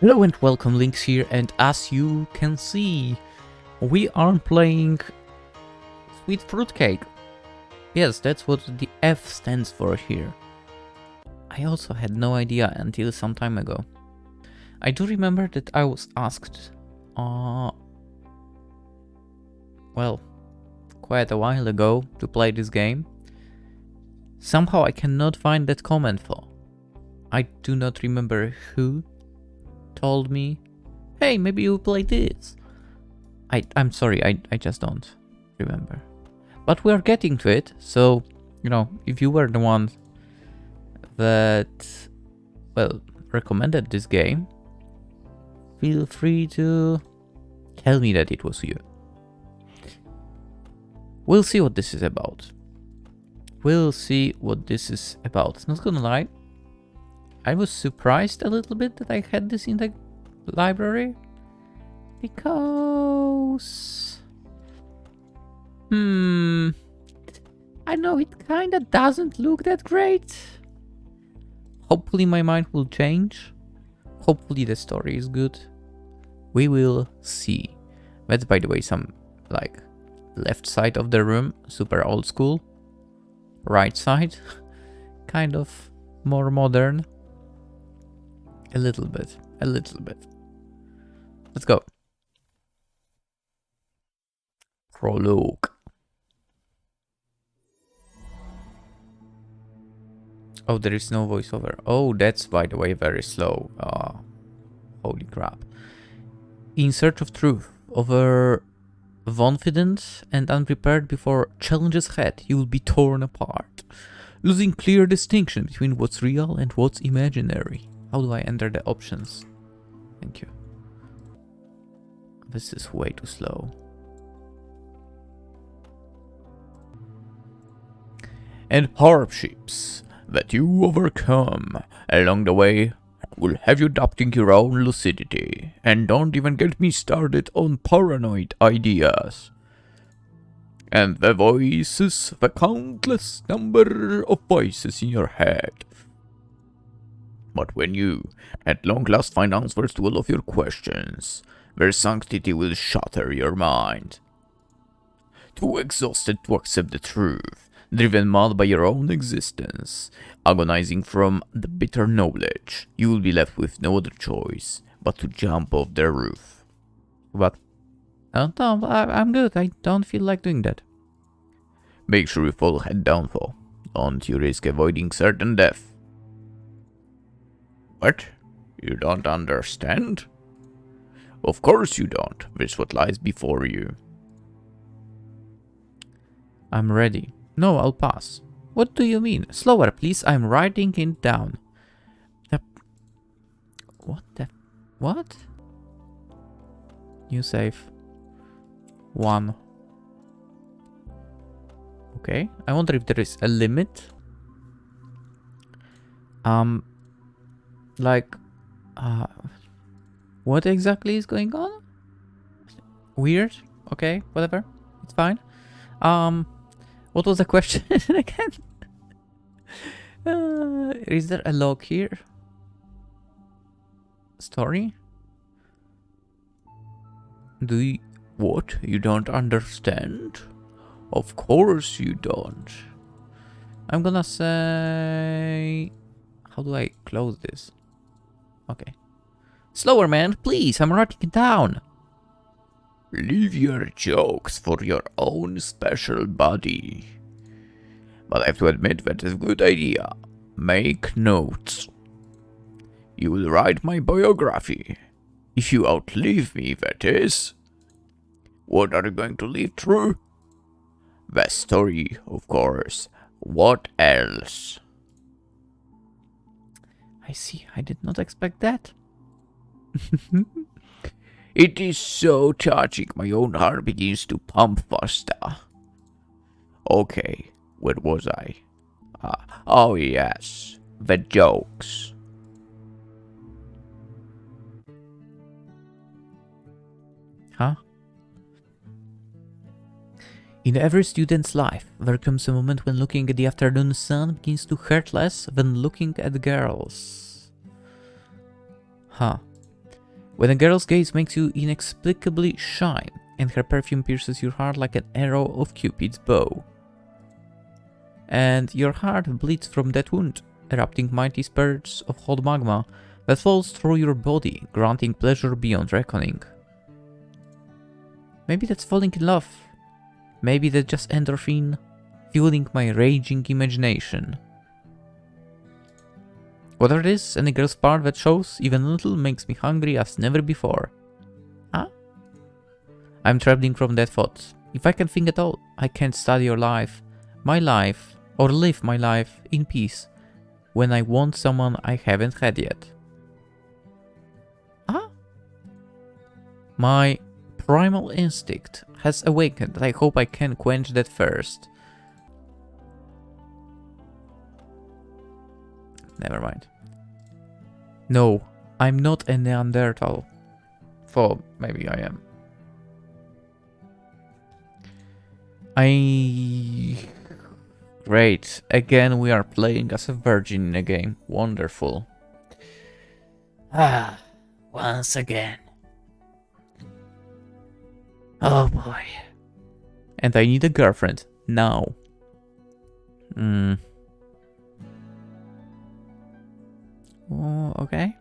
Hello and welcome, Lynx here, and as you can see, we are playing Sweet Fruitcake. Yes, that's what the F stands for here. I also had no idea until some time ago. I do remember that I was asked, well, quite a while ago to play this game. Somehow I cannot find that comment though. I do not remember who told me, hey, maybe you play this. I'm sorry, I just don't remember. But we are getting to it, so, you know, if you were the one that, well, recommended this game, feel free to tell me that it was you. We'll see what this is about. Not gonna lie, I was surprised a little bit that I had this in the library. Because... I know it kinda doesn't look that great. Hopefully my mind will change. Hopefully the story is good. We will see. That's, by the way, some, like, left side of the room, super old school. Right side, kind of more modern. A little bit. Let's go. Prologue. Oh, there is no voiceover. Oh, that's, by the way, very slow. Holy crap. In search of truth, overconfident and unprepared before challenges ahead, you will be torn apart, losing clear distinction between what's real and what's imaginary. How do I enter the options? Thank you. This is way too slow. And hardships that you overcome along the way will have you doubting your own lucidity. And don't even get me started on paranoid ideas. And the voices, the countless number of voices in your head. But when you, at long last, find answers to all of your questions, their sanctity will shatter your mind. Too exhausted to accept the truth, driven mad by your own existence, agonizing from the bitter knowledge, you will be left with no other choice but to jump off the roof. What? No, I'm good. I don't feel like doing that. Make sure you fall head down, though. Don't you risk avoiding certain death. What? You don't understand? Of course you don't. This what lies before you. I'm ready. No, I'll pass. What do you mean? Slower, please. I'm writing it down. What? New save. 1. Okay. I wonder if there is a limit. What exactly is going on? Weird. Okay, whatever. It's fine. What was the question again? Is there a log here? Story? What? You don't understand? Of course you don't. I'm gonna say... How do I close this? Okay. Slower, man, please. I'm writing it down. Leave your jokes for your own special body. But I have to admit that is a good idea. Make notes. You will write my biography. If you outlive me, that is. What are you going to live through? The story, of course. What else? I see. I did not expect that. It is so touching. My own heart begins to pump faster. Okay, where was I? Oh yes, the jokes. Huh? In every student's life, there comes a moment when looking at the afternoon sun begins to hurt less than looking at girls. Huh. When a girl's gaze makes you inexplicably shine, and her perfume pierces your heart like an arrow of Cupid's bow. And your heart bleeds from that wound, erupting mighty spurts of hot magma that falls through your body, granting pleasure beyond reckoning. Maybe that's falling in love. Maybe that's just endorphin, fueling my raging imagination. Whatever it is, any girl's part that shows even a little makes me hungry as never before. Huh? I'm traveling from that thought. If I can think at all, I can't study your life, my life, or live my life in peace when I want someone I haven't had yet. Huh? My primal instinct has awakened. I hope I can quench that first. Never mind. No, I'm not a Neanderthal. Though, maybe I am. Great. Again, we are playing as a virgin in a game. Wonderful. Once again. Oh boy. And I need a girlfriend. Now. Oh, okay.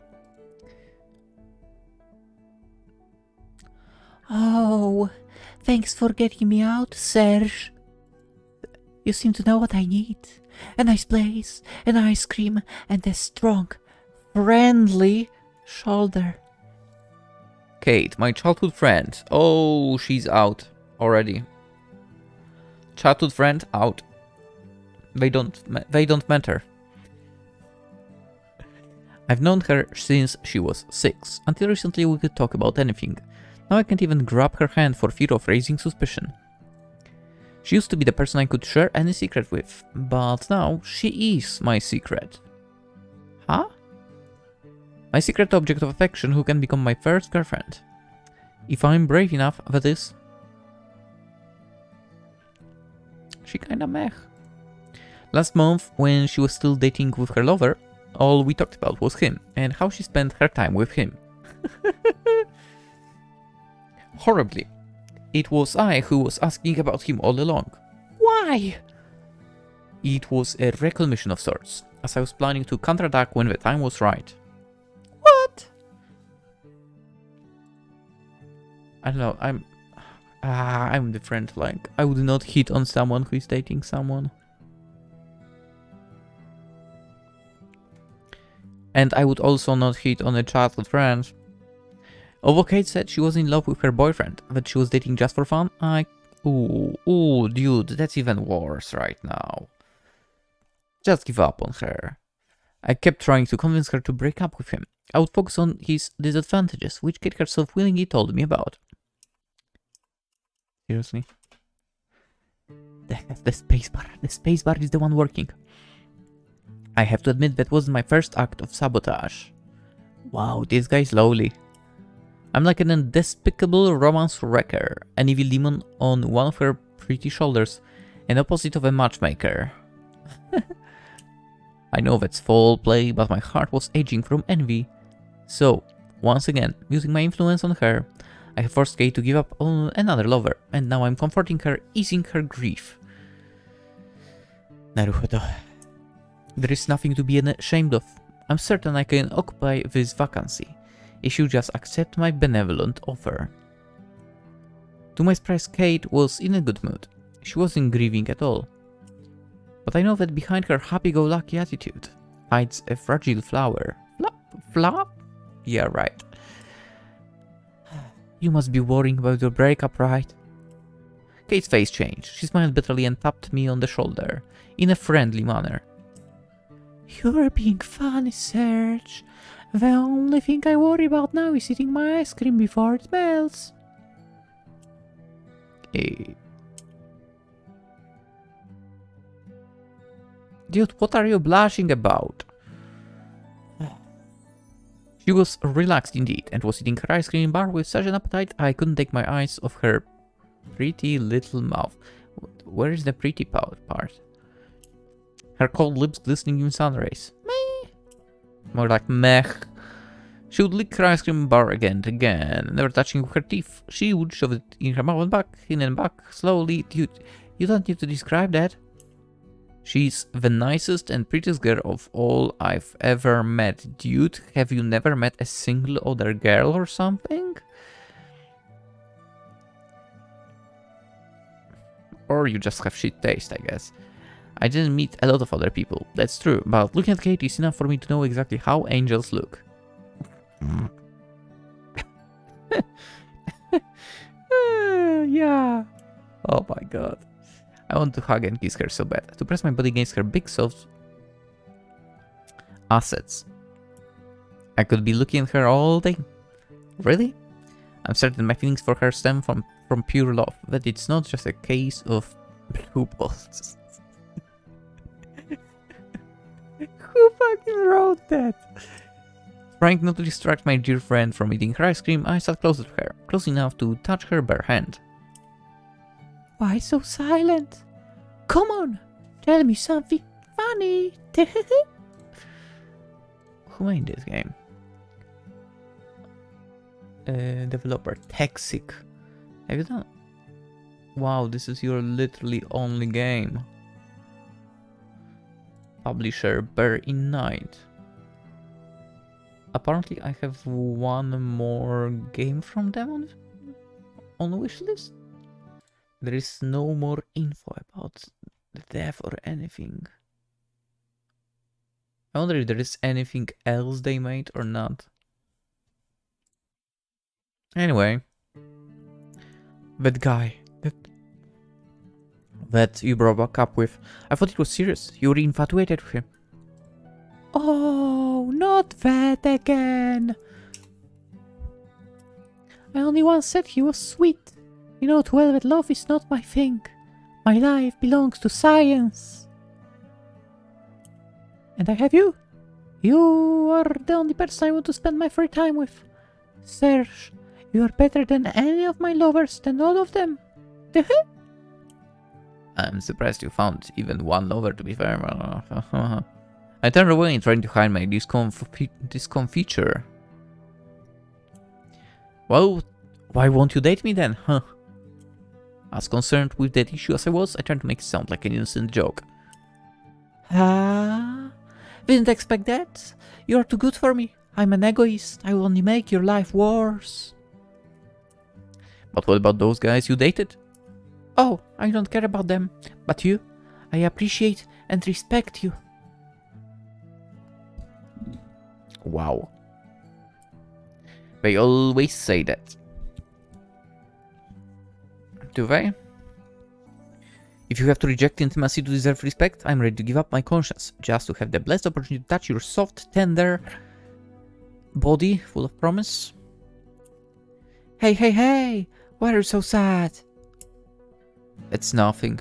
Oh, thanks for getting me out, Serge. You seem to know what I need. A nice place, an ice cream, and a strong, friendly shoulder. Kate, my childhood friend. Oh, she's out already. Childhood friend out. They don't matter. I've known her since she was 6. Until recently we could talk about anything. Now I can't even grab her hand for fear of raising suspicion. She used to be the person I could share any secret with, but now she is my secret. Huh? My secret object of affection who can become my first girlfriend. If I'm brave enough, that is. She kinda meh. Last month, when she was still dating with her lover, all we talked about was him, and how she spent her time with him. Horribly. It was I who was asking about him all along. Why? It was a reclamation of sorts, as I was planning to counterattack when the time was right. What? I don't know, I'm different, like, I would not hit on someone who is dating someone. And I would also not hit on a childhood friend. Although Kate said she was in love with her boyfriend, that she was dating just for fun, Ooh, dude, that's even worse right now. Just give up on her. I kept trying to convince her to break up with him. I would focus on his disadvantages, which Kate herself willingly told me about. Seriously? The spacebar is the one working. I have to admit that wasn't my first act of sabotage. Wow, this guy's lowly. I'm like an undespicable romance wrecker, an evil demon on one of her pretty shoulders, an opposite of a matchmaker. I know that's foul play, but my heart was aging from envy. So, once again, using my influence on her, I have forced Kate to give up on another lover, and now I'm comforting her, easing her grief. Naruhodo. There is nothing to be ashamed of. I'm certain I can occupy this vacancy, if you just accept my benevolent offer. To my surprise, Kate was in a good mood. She wasn't grieving at all. But I know that behind her happy-go-lucky attitude hides a fragile flower. Flower? Yeah, right. You must be worrying about your breakup, right? Kate's face changed. She smiled bitterly and tapped me on the shoulder, in a friendly manner. You're being funny, Serge. The only thing I worry about now is eating my ice cream before it melts. Dude, what are you blushing about? She was relaxed indeed, and was eating her ice cream bar with such an appetite I couldn't take my eyes off her pretty little mouth. Where is the pretty part? Her cold lips glistening in sun rays. Meh. More like meh. She would lick her ice cream bar again and again, never touching with her teeth. She would shove it in her mouth and back, in and back, slowly. You don't need to describe that. She's the nicest and prettiest girl of all I've ever met. Dude, have you never met a single other girl or something? Or you just have shit taste, I guess. I didn't meet a lot of other people, that's true, but looking at Kate is enough for me to know exactly how angels look. Yeah. Oh my god. I want to hug and kiss her so bad. To press my body against her big soft assets. I could be looking at her all day. Really? I'm certain my feelings for her stem from pure love. That it's not just a case of blue balls. Who fucking wrote that? Trying not to distract my dear friend from eating her ice cream, I sat closer to her, close enough to touch her bare hand. Why so silent? Come on, tell me something funny. Who made this game? Developer Texic. Have you done? Wow, this is your literally only game. Publisher Bear in Night. Apparently I have one more game from them on wishlist. There is no more info about the dev or anything. I wonder if there is anything else they made or not. Anyway, that guy that you broke up with, I thought it was serious. You were infatuated with him. Oh, not that again. I only once said he was sweet. You know too well that love is not my thing. My life belongs to science. And I have you. You are the only person I want to spend my free time with. Serge, you are better than any of my lovers, than all of them. I'm surprised you found even one lover, to be fair. I turned away, trying to hide my discomfiture. Well, why won't you date me then, huh? As concerned with that issue as I was, I tried to make it sound like an innocent joke. Ah, didn't expect that. You're too good for me. I'm an egoist. I will only make your life worse. But what about those guys you dated? Oh, I don't care about them. But you, I appreciate and respect you. Wow. They always say that. Do they? If you have to reject intimacy to deserve respect, I'm ready to give up my conscience, just to have the blessed opportunity to touch your soft, tender body full of promise. Hey, why are you so sad? It's nothing.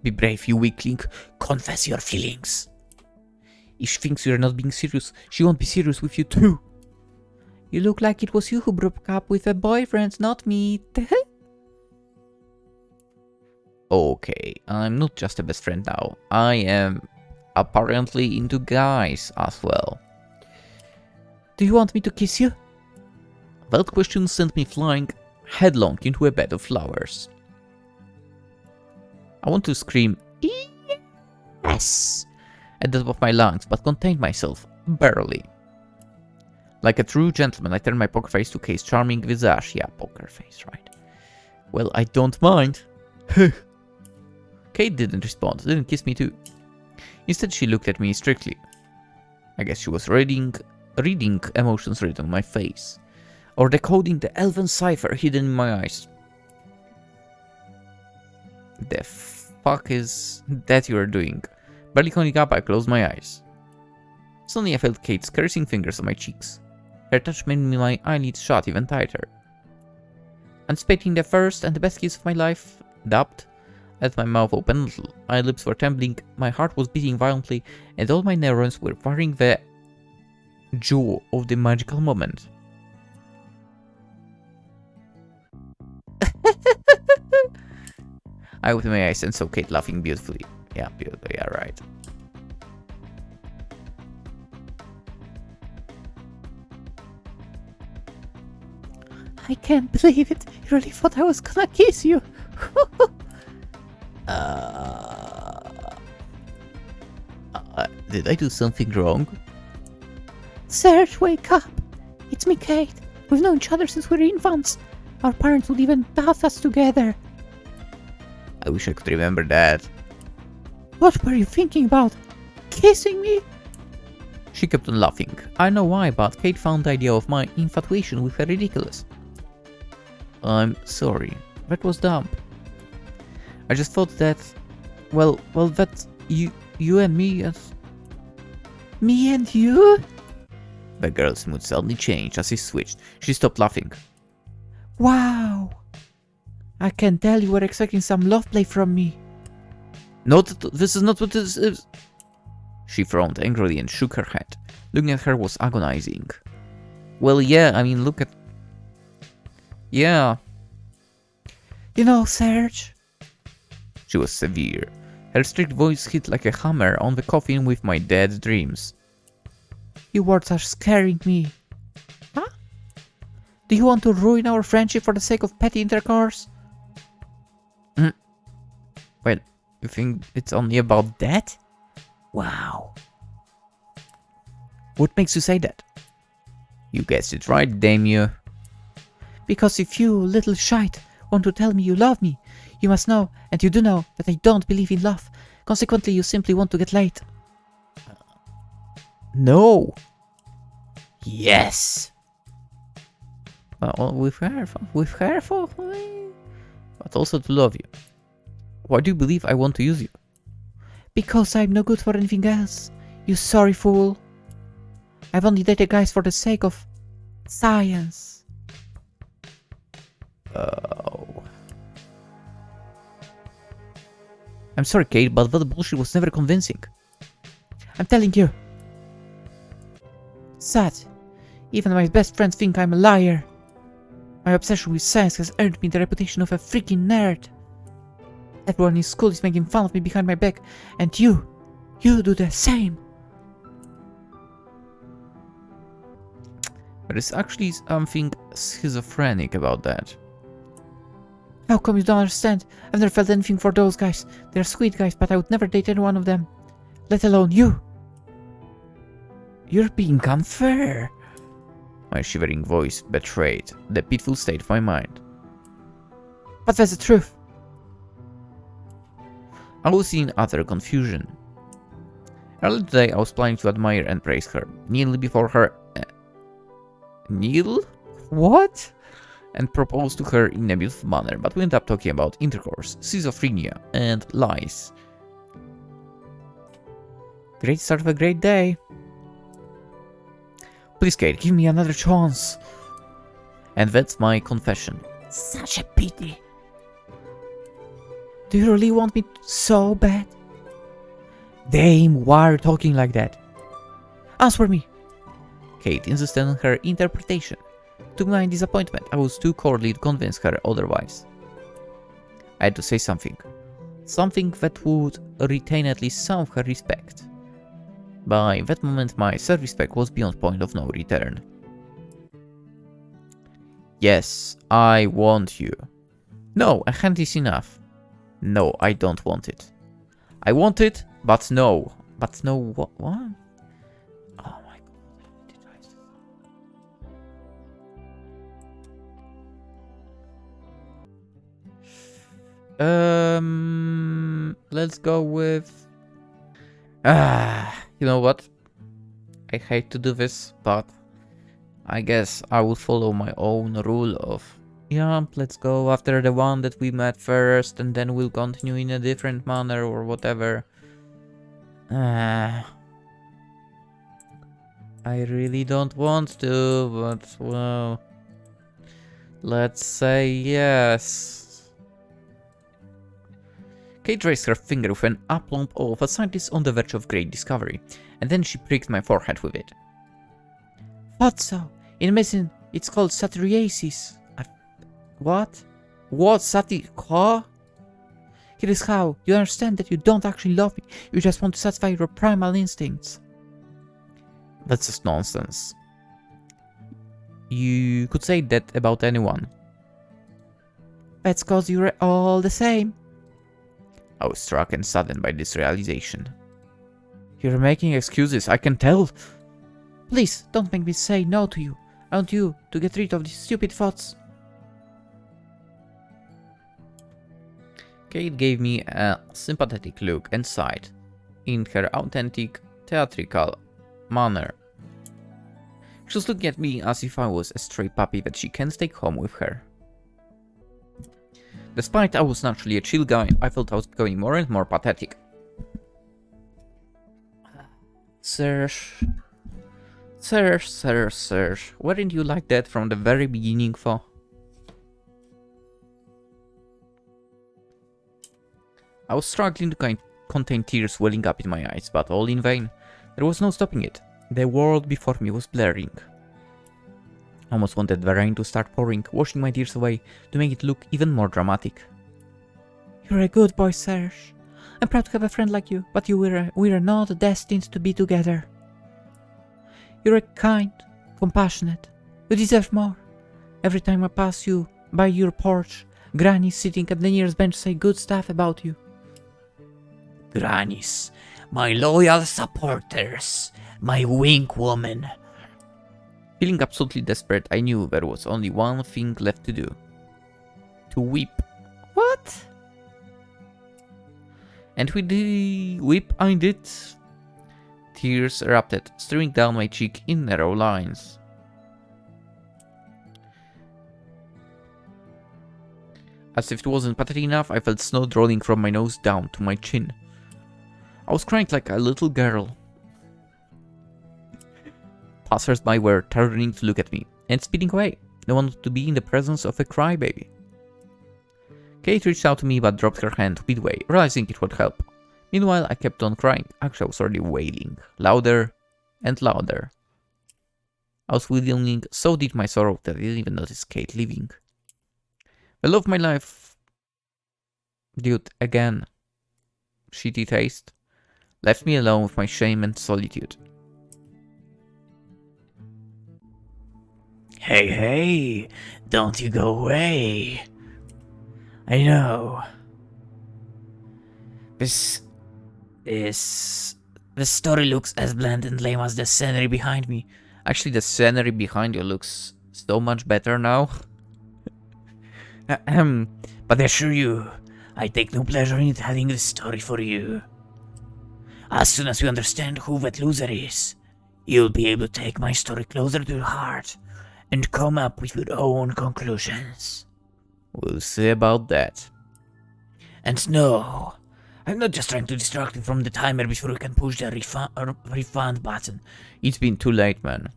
Be brave, you weakling. Confess your feelings. If she thinks you're not being serious, she won't be serious with you too. You look like it was you who broke up with a boyfriend, not me. Okay, I'm not just a best friend now. I am apparently into guys as well. Do you want me to kiss you? That question sent me flying headlong into a bed of flowers. I want to scream yes at the top of my lungs, but contained myself, barely. Like a true gentleman, I turned my poker face to Kate's charming visage. Yeah, poker face, right. Well, I don't mind. Kate didn't respond, didn't kiss me too. Instead, she looked at me strictly. I guess she was reading emotions written on my face, or decoding the elven cipher hidden in my eyes. The fuck is that you are doing? Barely coming up, I closed my eyes. Suddenly I felt Kate's caressing fingers on my cheeks. Her touch made my eyelids shut even tighter. Anticipating the first and the best kiss of my life, dubbed, as my mouth opened, my lips were trembling, my heart was beating violently, and all my neurons were firing the joy of the magical moment. I opened my eyes and saw Kate laughing beautifully. Yeah, beautifully, yeah, right. I can't believe it. You really thought I was gonna kiss you. Did I do something wrong? Serge, wake up. It's me, Kate. We've known each other since we were infants. Our parents would even bath us together. I wish I could remember that. What were you thinking about? Kissing me? She kept on laughing. I know why, but Kate found the idea of my infatuation with her ridiculous. I'm sorry. That was dumb. I just thought that... Well, that you and me as... Me and you? The girl's mood suddenly changed as he switched. She stopped laughing. Wow. I can tell you were expecting some love play from me. No, this is not what this is. She frowned angrily and shook her head. Looking at her was agonizing. Well, yeah, I mean, look at... Yeah. You know, Serge... She was severe. Her strict voice hit like a hammer on the coffin with my dead dreams. Your words are scaring me. Huh? Do you want to ruin our friendship for the sake of petty intercourse? Well, you think it's only about that? Wow. What makes you say that? You guessed it right, damn you. Because if you, little shite, want to tell me you love me, you must know, and you do know, that I don't believe in love. Consequently, you simply want to get laid. No. Yes. Well, with her for me, but also to love you. Why do you believe I want to use you? Because I'm no good for anything else. You sorry fool. I've only dated guys for the sake of science. Oh. I'm sorry, Kate, but that bullshit was never convincing. I'm telling you. Sad. Even my best friends think I'm a liar. My obsession with science has earned me the reputation of a freaking nerd. Everyone in school is making fun of me behind my back, and you do the same. There is actually something schizophrenic about that. How come you don't understand? I've never felt anything for those guys. They're sweet guys, but I would never date any one of them. Let alone you. You're being unfair. My shivering voice betrayed the pitiful state of my mind. But that's the truth. I was in utter confusion. Earlier today I was planning to admire and praise her, kneel before her... kneel? What? And propose to her in a beautiful manner, but we ended up talking about intercourse, schizophrenia, and lies. Great start of a great day. Please, Kate, give me another chance. And that's my confession. Such a pity. Do you really want me so bad? Damn, why are you talking like that? Answer me. Kate insisted on her interpretation. To my disappointment, I was too cowardly to convince her otherwise. I had to say something. Something that would retain at least some of her respect. By that moment, my self-respect was beyond point of no return. Yes, I want you. No, a hand is enough. No, I don't want it. I want it, but no. But no, what? Oh my god. Let's go with... you know what? I hate to do this, but I guess I will follow my own rule of... Yeah, let's go after the one that we met first, and then we'll continue in a different manner or whatever. I really don't want to, but well... Let's say yes. Kate raised her finger with an aplomb of a scientist on the verge of great discovery, and then she pricked my forehead with it. Thought so. In medicine, it's called satyriasis. What? What huh? Here is how. You understand that you don't actually love me. You just want to satisfy your primal instincts. That's just nonsense. You could say that about anyone. That's 'cause you're all the same. I was struck and saddened by this realization. You're making excuses, I can tell. Please, don't make me say no to you. I want you to get rid of these stupid thoughts. Kate gave me a sympathetic look and sighed, in her authentic, theatrical manner. She was looking at me as if I was a stray puppy that she can't take home with her. Despite I was naturally a chill guy, I felt I was becoming more and more pathetic. Serge, weren't you like that from the very beginning, for? I was struggling to contain tears welling up in my eyes, but all in vain. There was no stopping it. The world before me was blurring. I almost wanted the rain to start pouring, washing my tears away, to make it look even more dramatic. You're a good boy, Serge. I'm proud to have a friend like you, but we're not destined to be together. You're kind, compassionate. You deserve more. Every time I pass you by your porch, grannies sitting at the nearest bench say good stuff about you. Grannies, my loyal supporters, my wink woman. Feeling absolutely desperate, I knew there was only one thing left to do. To weep. What? And with the weep I did. Tears erupted, streaming down my cheek in narrow lines. As if it wasn't pathetic enough, I felt snow rolling from my nose down to my chin. I was crying like a little girl. Passers-by were turning to look at me and speeding away. They wanted to be in the presence of a crybaby. Kate reached out to me but dropped her hand midway, realizing it would help. Meanwhile, I kept on crying. Actually, I was already wailing, louder and louder. I was wailing so deep my sorrow that I didn't even notice Kate leaving. The love of my life, dude, again, shitty taste, left me alone with my shame and solitude. Hey, don't you go away. I know. The story looks as bland and lame as the scenery behind me. Actually, the scenery behind you looks so much better now. But I assure you, I take no pleasure in telling this story for you. As soon as you understand who that loser is, you'll be able to take my story closer to your heart and come up with your own conclusions. We'll see about that. And no, I'm not just trying to distract you from the timer before you can push the refund button. It's been too late, man.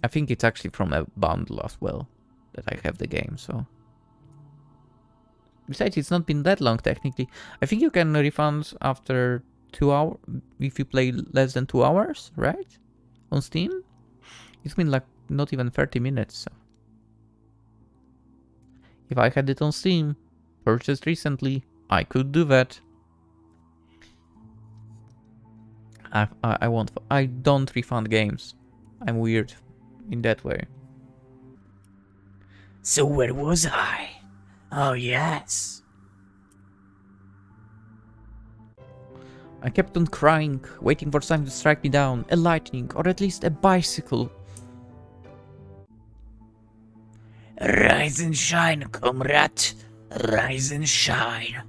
I think it's actually from a bundle as well that I have the game, so... Besides, it's not been that long, technically. I think you can refund after 2 hours, if you play less than 2 hours, right? On Steam? It's been like not even 30 minutes, so... If I had it on Steam, purchased recently, I could do that. I don't refund games. I'm weird in that way. So where was I? Oh yes. I kept on crying, waiting for something to strike me down, a lightning, or at least a bicycle. Rise and shine, comrade. Rise and shine.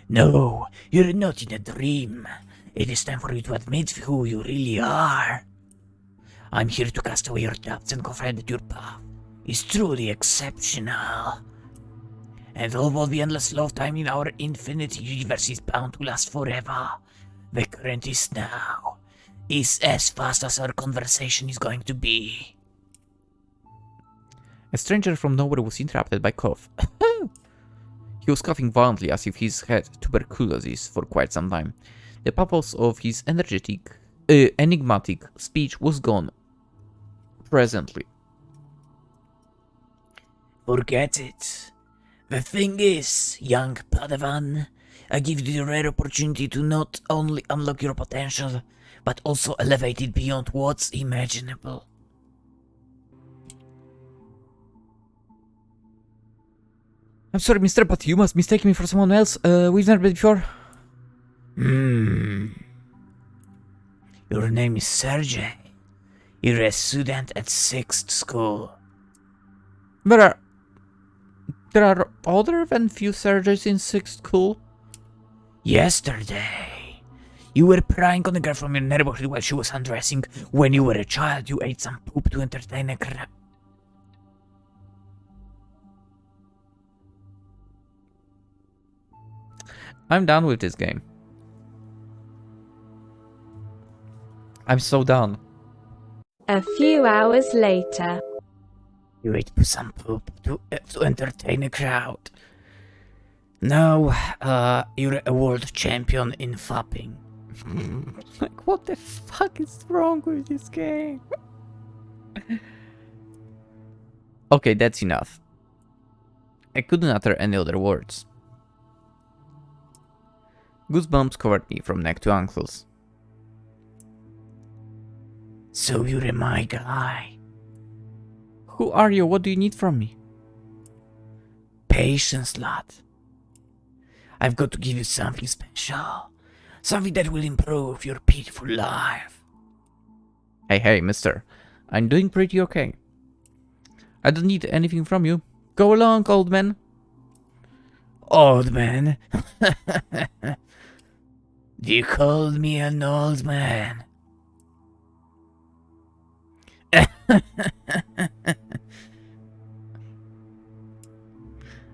No, you're not in a dream. It is time for you to admit who you really are. I'm here to cast away your doubts and confirm that your path is truly exceptional. And although the endless love time in our infinite universe is bound to last forever, the current is now. Is as fast as our conversation is going to be. A stranger from nowhere was interrupted by cough. He was coughing violently as if he's had tuberculosis for quite some time. The purpose of his enigmatic speech was gone. Presently. Forget it. The thing is, young Padawan, I give you the rare opportunity to not only unlock your potential, but also elevate it beyond what's imaginable. I'm sorry, mister, but you must mistake me for someone else. We've never met before. Your name is Sergey. You're a student at 6th school. There are other than few Sergeys in 6th school. Yesterday, you were prying on a girl from your neighborhood while she was undressing. When you were a child, you ate some poop to entertain a crowd. I'm done with this game. I'm so done. A few hours later. You ate some poop to entertain a crowd. Now, you're a world champion in fapping. Like, what the fuck is wrong with this game? Okay, that's enough. I couldn't utter any other words. Goosebumps covered me from neck to ankles. So you're my guy. Who are you? What do you need from me? Patience, lad. I've got to give you something special. Something that will improve your pitiful life. Hey, mister. I'm doing pretty okay. I don't need anything from you. Go along, old man. Old man? You called me an old man.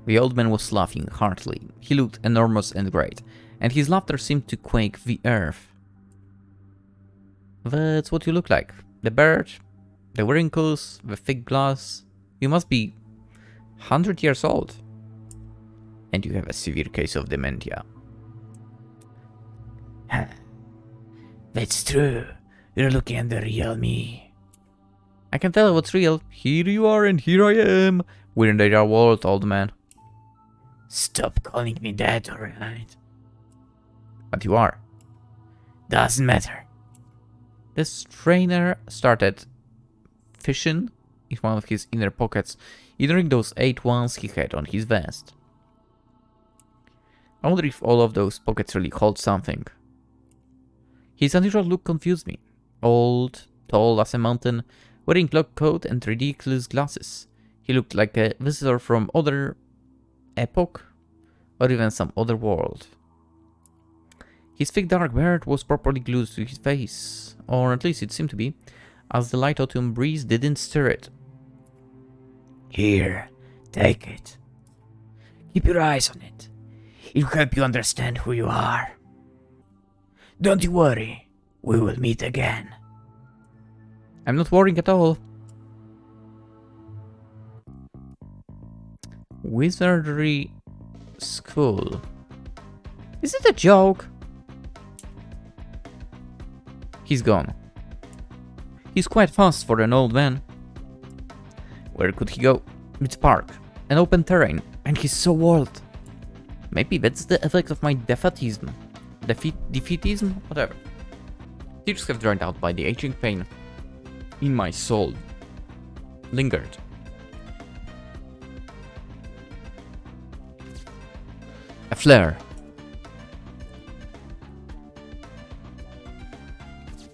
The old man was laughing heartily. He looked enormous and great, and his laughter seemed to quake the earth. That's what you look like. The beard, the wrinkles, the thick glass. You must be 100 years old. And you have a severe case of dementia. That's true. You're looking at the real me. I can tell what's real. Here you are and here I am. We're in the real world, old man. Stop calling me that, alright? But you are. Doesn't matter. This trainer started fishing in one of his inner pockets, entering those 8 ones he had on his vest. I wonder if all of those pockets really hold something. His unusual look confused me. Old, tall as a mountain, wearing log coat and ridiculous glasses. He looked like a visitor from other epoch, or even some other world. His thick dark beard was properly glued to his face, or at least it seemed to be, as the light autumn breeze didn't stir it. Here, take it. Keep your eyes on it. It will help you understand who you are. Don't you worry, we will meet again. I'm not worrying at all. Wizardry school. Is it a joke? He's gone. He's quite fast for an old man. Where could he go? It's park, an open terrain, and he's so old. Maybe that's the effect of my defeatism. Defeatism? Whatever. Tears have dried out by the aging pain in my soul. Lingered. A flare.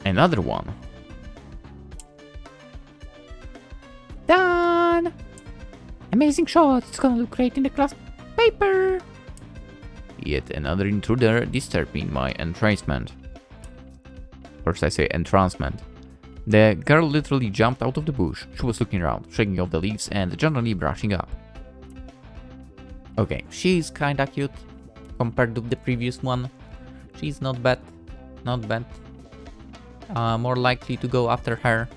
Another one. Done! Amazing shot. It's gonna look great in the class paper. Yet another intruder disturbed me in my entrancement. First I say entrancement. The girl literally jumped out of the bush. She was looking around, shaking off the leaves and generally brushing up. Okay, she's kinda cute compared to the previous one. She's not bad. Not bad. More likely to go after her.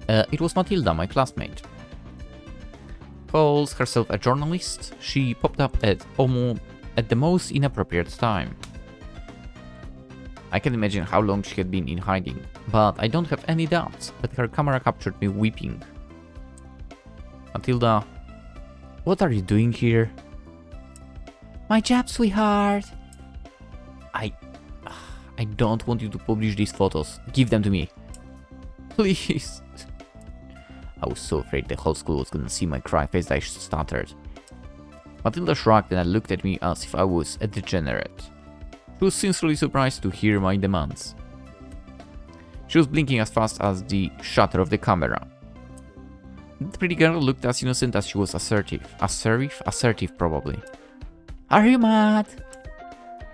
It was Matilda, my classmate. Calls herself a journalist. She popped up at the most inappropriate time. I can imagine how long she had been in hiding, but I don't have any doubts that her camera captured me weeping. Matilda, what are you doing here? My job, sweetheart. I don't want you to publish these photos. Give them to me. Please. I was so afraid the whole school was gonna see my cry face. I stuttered. Matilda shrugged and looked at me as if I was a degenerate. She was sincerely surprised to hear my demands. She was blinking as fast as the shutter of the camera. The pretty girl looked as innocent as she was assertive. Assertive, probably. Are you mad?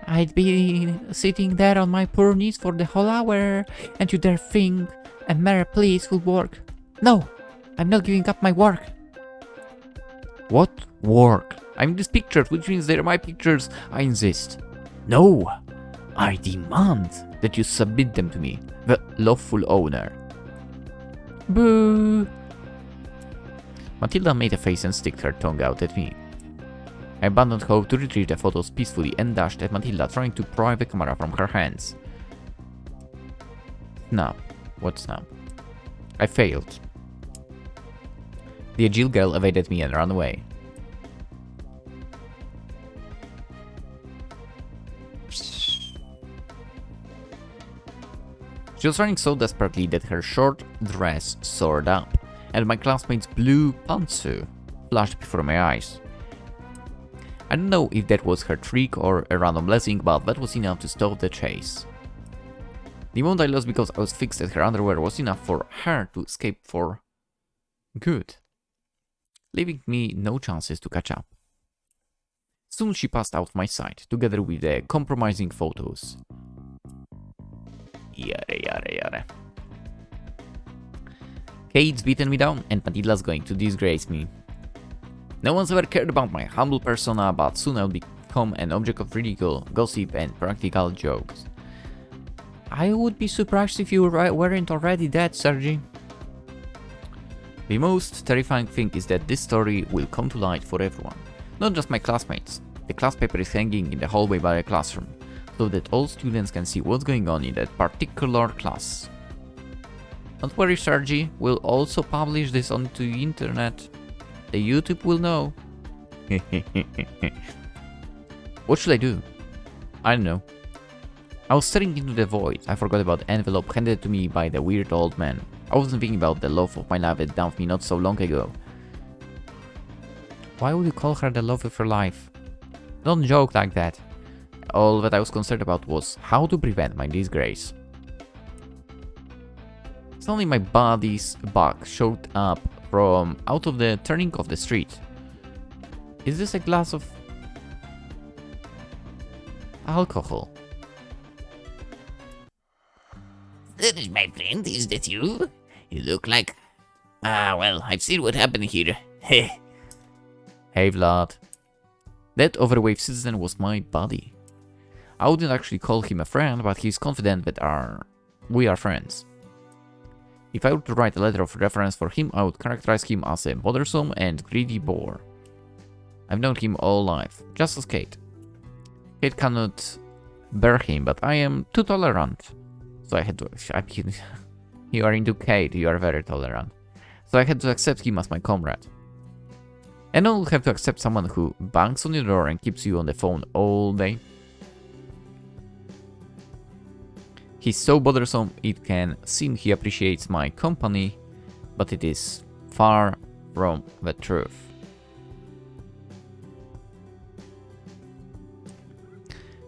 I'd be sitting there on my poor knees for the whole hour, and you dare think a mere please will work. No, I'm not giving up my work. What work? I mean these pictures, which means they're my pictures. I insist. No, I demand that you submit them to me, the lawful owner. Boo! Matilda made a face and stuck her tongue out at me. I abandoned hope to retrieve the photos peacefully and dashed at Matilda, trying to pry the camera from her hands. Snap. What snap? I failed. The agile girl evaded me and ran away. She was running so desperately that her short dress soared up, and my classmate's blue pantsuit flashed before my eyes. I don't know if that was her trick or a random blessing, but that was enough to stop the chase. The amount I lost because I was fixed at her underwear was enough for her to escape for good, leaving me no chances to catch up. Soon she passed out my sight, together with the compromising photos. Yada. Kate's beaten me down, and Matilda's going to disgrace me. No one's ever cared about my humble persona, but soon I'll become an object of ridicule, gossip, and practical jokes. I would be surprised if you weren't already dead, Sergi. The most terrifying thing is that this story will come to light for everyone, not just my classmates. The class paper is hanging in the hallway by the classroom, so that all students can see what's going on in that particular class. Don't worry, Sergi, we'll also publish this onto the internet. The YouTube will know. What should I do? I don't know. I was staring into the void. I forgot about the envelope handed to me by the weird old man. I wasn't thinking about the love of my life that dumped me not so long ago. Why would you call her the love of your life? Don't joke like that. All that I was concerned about was how to prevent my disgrace. Suddenly my body's bug showed up from out of the turning of the street. Is this a glass of alcohol? Serge, my friend, is that you? You look like... well, I've seen what happened here. Heh. Hey Vlad. That overweight citizen was my buddy. I wouldn't actually call him a friend, but he's confident that we are friends. If I were to write a letter of reference for him, I would characterize him as a bothersome and greedy bore. I've known him all life, just as Kate. Kate cannot bear him, but I am too tolerant. So I had to... You are into Kate, you are very tolerant. So I had to accept him as my comrade. And no one will have to accept someone who bangs on your door and keeps you on the phone all day. He's so bothersome, it can seem he appreciates my company, but it is far from the truth.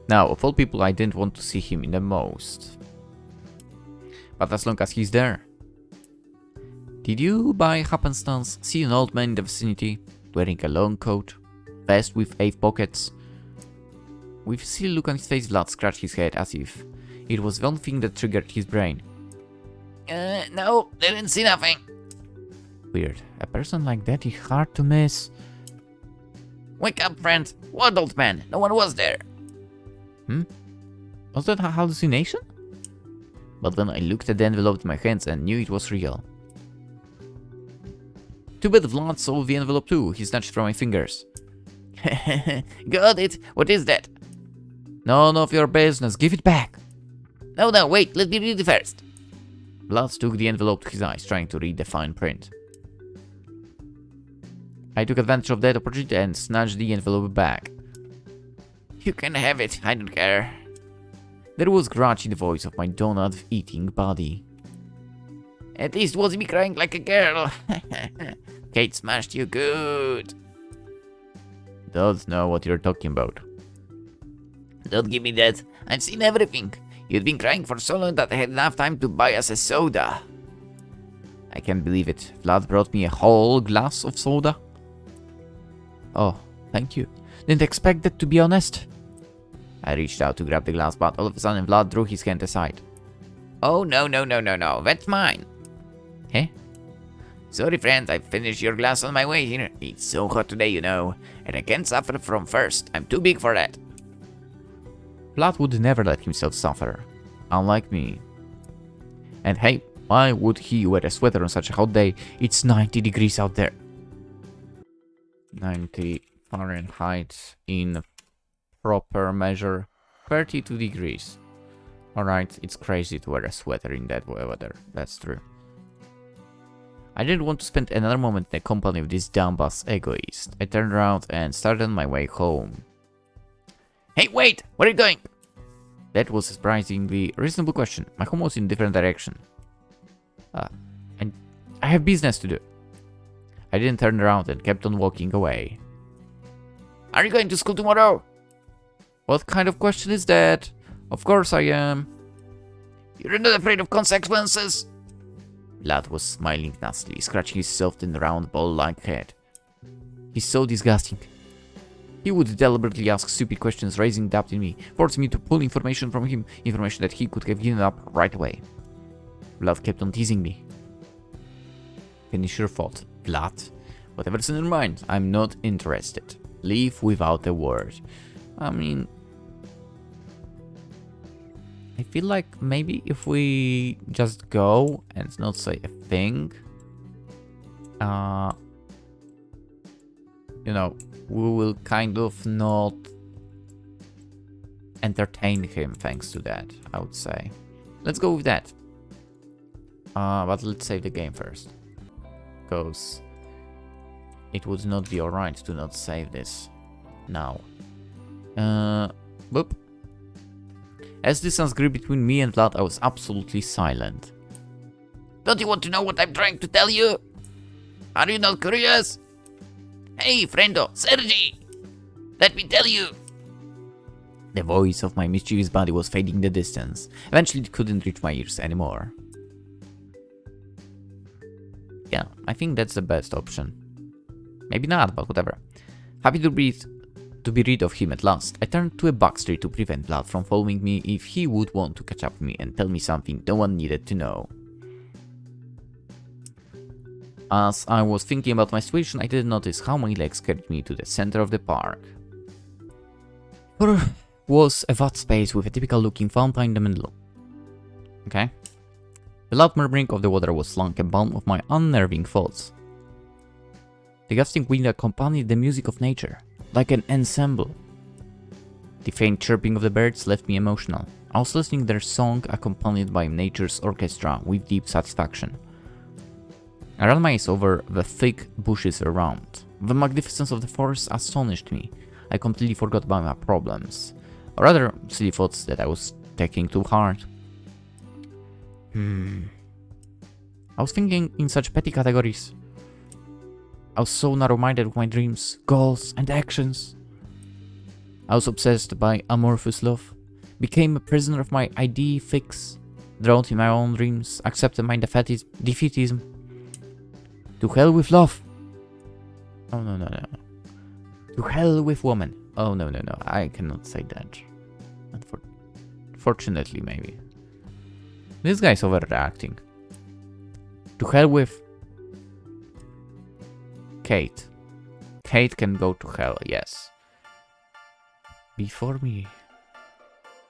Now, of all people, I didn't want to see him in the most. But as long as he's there. Did you, by happenstance, see an old man in the vicinity, wearing a long coat, vest with 8 pockets? With a silly look on his face, Vlad scratched his head as if it was one thing that triggered his brain. No, didn't see nothing. Weird. A person like that is hard to miss. Wake up, friend. What old man? No one was there. Was that a hallucination? But then I looked at the envelope in my hands and knew it was real. Too bad Vlad saw the envelope too. He snatched from my fingers. Got it. What is that? None of your business. Give it back. No, wait. Let me read it first. Vlad took the envelope to his eyes, trying to read the fine print. I took advantage of that opportunity and snatched the envelope back. You can have it, I don't care. There was grudge in the voice of my donut-eating body. At least wasn't me crying like a girl. Kate smashed you good. Don't know what you're talking about. Don't give me that. I've seen everything. You'd been crying for so long that I had enough time to buy us a soda. I can't believe it. Vlad brought me a whole glass of soda. Oh, thank you. Didn't expect that, to be honest. I reached out to grab the glass, but all of a sudden Vlad drew his hand aside. Oh, no, that's mine. Eh? Sorry, friend, I finished your glass on my way here. It's so hot today, you know, and I can't suffer from thirst. I'm too big for that. Vlad would never let himself suffer, unlike me. And hey, why would he wear a sweater on such a hot day? It's 90 degrees out there. 90 Fahrenheit in proper measure, 32 degrees. Alright, it's crazy to wear a sweater in that weather, that's true. I didn't want to spend another moment in the company of this dumbass egoist. I turned around and started on my way home. Hey, wait! Where are you going? That was a surprisingly reasonable question. My home was in a different direction. And I have business to do. I didn't turn around and kept on walking away. Are you going to school tomorrow? What kind of question is that? Of course I am. You're not afraid of consequences? Vlad was smiling nastily, scratching his soft and round ball-like head. He's so disgusting. He would deliberately ask stupid questions, raising doubt in me, forcing me to pull information from him, information that he could have given up right away. Vlad kept on teasing me. Finish your thought, Vlad. Whatever's in your mind, I'm not interested. Leave without a word. I mean, I feel like maybe if we just go and not say a thing, you know, we will kind of not entertain him thanks to that, I would say. Let's go with that. But let's save the game first, because it would not be alright to not save this now. Boop. As distance grew between me and Vlad, I was absolutely silent. Don't you want to know what I'm trying to tell you? Are you not curious? Hey, friendo, Sergi! Let me tell you! The voice of my mischievous body was fading the distance. Eventually it couldn't reach my ears anymore. Yeah, I think that's the best option. Maybe not, but whatever. Happy to be rid of him at last, I turned to a back street to prevent Vlad from following me if he would want to catch up with me and tell me something no one needed to know. As I was thinking about my situation, I didn't notice how my legs carried me to the center of the park. There was a vast space with a typical looking fountain in the middle. Okay. The loud murmuring of the water was like a balm of my unnerving thoughts. The gusting wind accompanied the music of nature, like an ensemble. The faint chirping of the birds left me emotional. I was listening to their song accompanied by nature's orchestra with deep satisfaction. I ran my eyes over the thick bushes around. The magnificence of the forest astonished me. I completely forgot about my problems. Or rather, silly thoughts that I was taking too hard. I was thinking in such petty categories. I was so narrow-minded with my dreams, goals, and actions. I was obsessed by amorphous love, became a prisoner of my idea fix, drowned in my own dreams, accepted my defeatism. To hell with love! Oh no. To hell with woman! Oh no, I cannot say that. Fortunately, maybe. This guy's overreacting. To hell with Kate. Kate can go to hell, yes. Before me,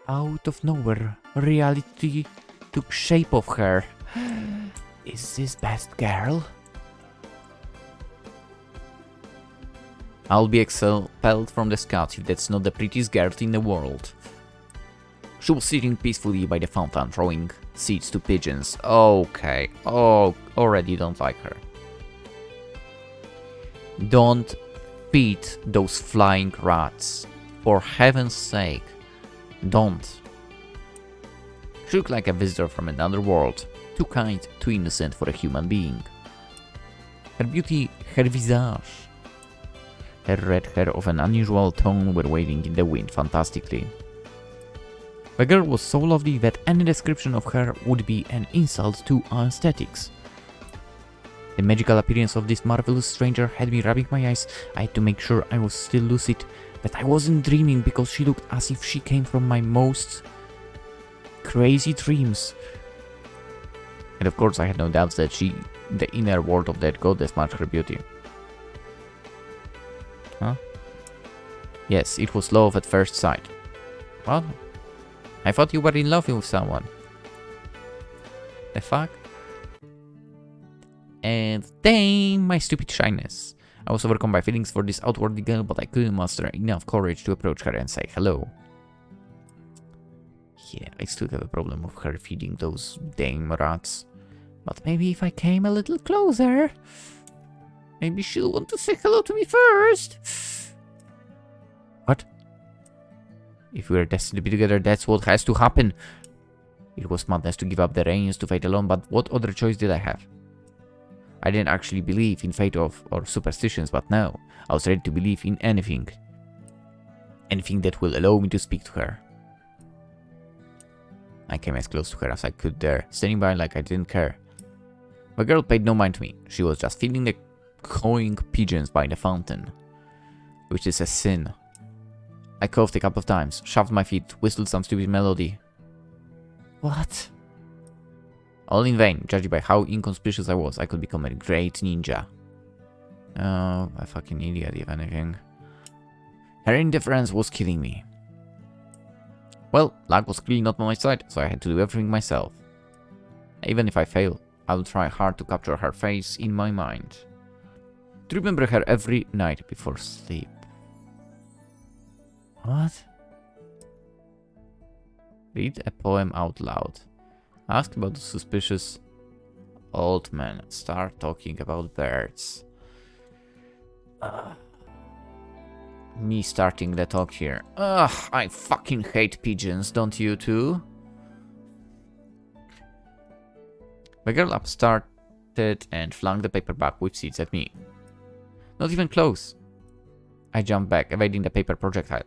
out of nowhere, reality took shape of her. Is this best girl? I'll be expelled from the scouts if that's not the prettiest girl in the world. She was sitting peacefully by the fountain, throwing seeds to pigeons. Okay. Oh, already don't like her. Don't feed those flying rats. For heaven's sake, don't. She looked like a visitor from another world, too kind, too innocent for a human being. Her beauty, her visage, her red hair of an unusual tone were waving in the wind fantastically. The girl was so lovely that any description of her would be an insult to our aesthetics. The magical appearance of this marvelous stranger had me rubbing my eyes. I had to make sure I was still lucid, that I wasn't dreaming, because she looked as if she came from my most crazy dreams. And of course I had no doubts that the inner world of that goddess, matched her beauty. Huh? Yes, it was love at first sight. What? I thought you were in love with someone. The fuck? And damn my stupid shyness. I was overcome by feelings for this outwardly girl, but I couldn't muster enough courage to approach her and say hello. Yeah, I still have a problem with her feeding those damn rats. But maybe if I came a little closer, maybe she'll want to say hello to me first. What? If we are destined to be together, that's what has to happen. It was madness to give up the reins to fate alone, but what other choice did I have? I didn't actually believe in fate or superstitions, but now I was ready to believe in anything. Anything that will allow me to speak to her. I came as close to her as I could there, standing by like I didn't care. The girl paid no mind to me. She was just feeding the cawing pigeons by the fountain, which is a sin. I coughed a couple of times, shoved my feet, whistled some stupid melody. What? All in vain. Judging by how inconspicuous I was, I could become a great ninja. Oh, a fucking idiot, if anything. Her indifference was killing me. Well, luck was clearly not on my side, so I had to do everything myself. Even if I fail, I will try hard to capture her face in my mind. To remember her every night before sleep. What? Read a poem out loud. Ask about the suspicious old man. Start talking about birds. Me starting the talk here. Ugh, I fucking hate pigeons, don't you too? The girl upstarted and flung the paperback with seeds at me. Not even close. I jumped back, evading the paper projectile.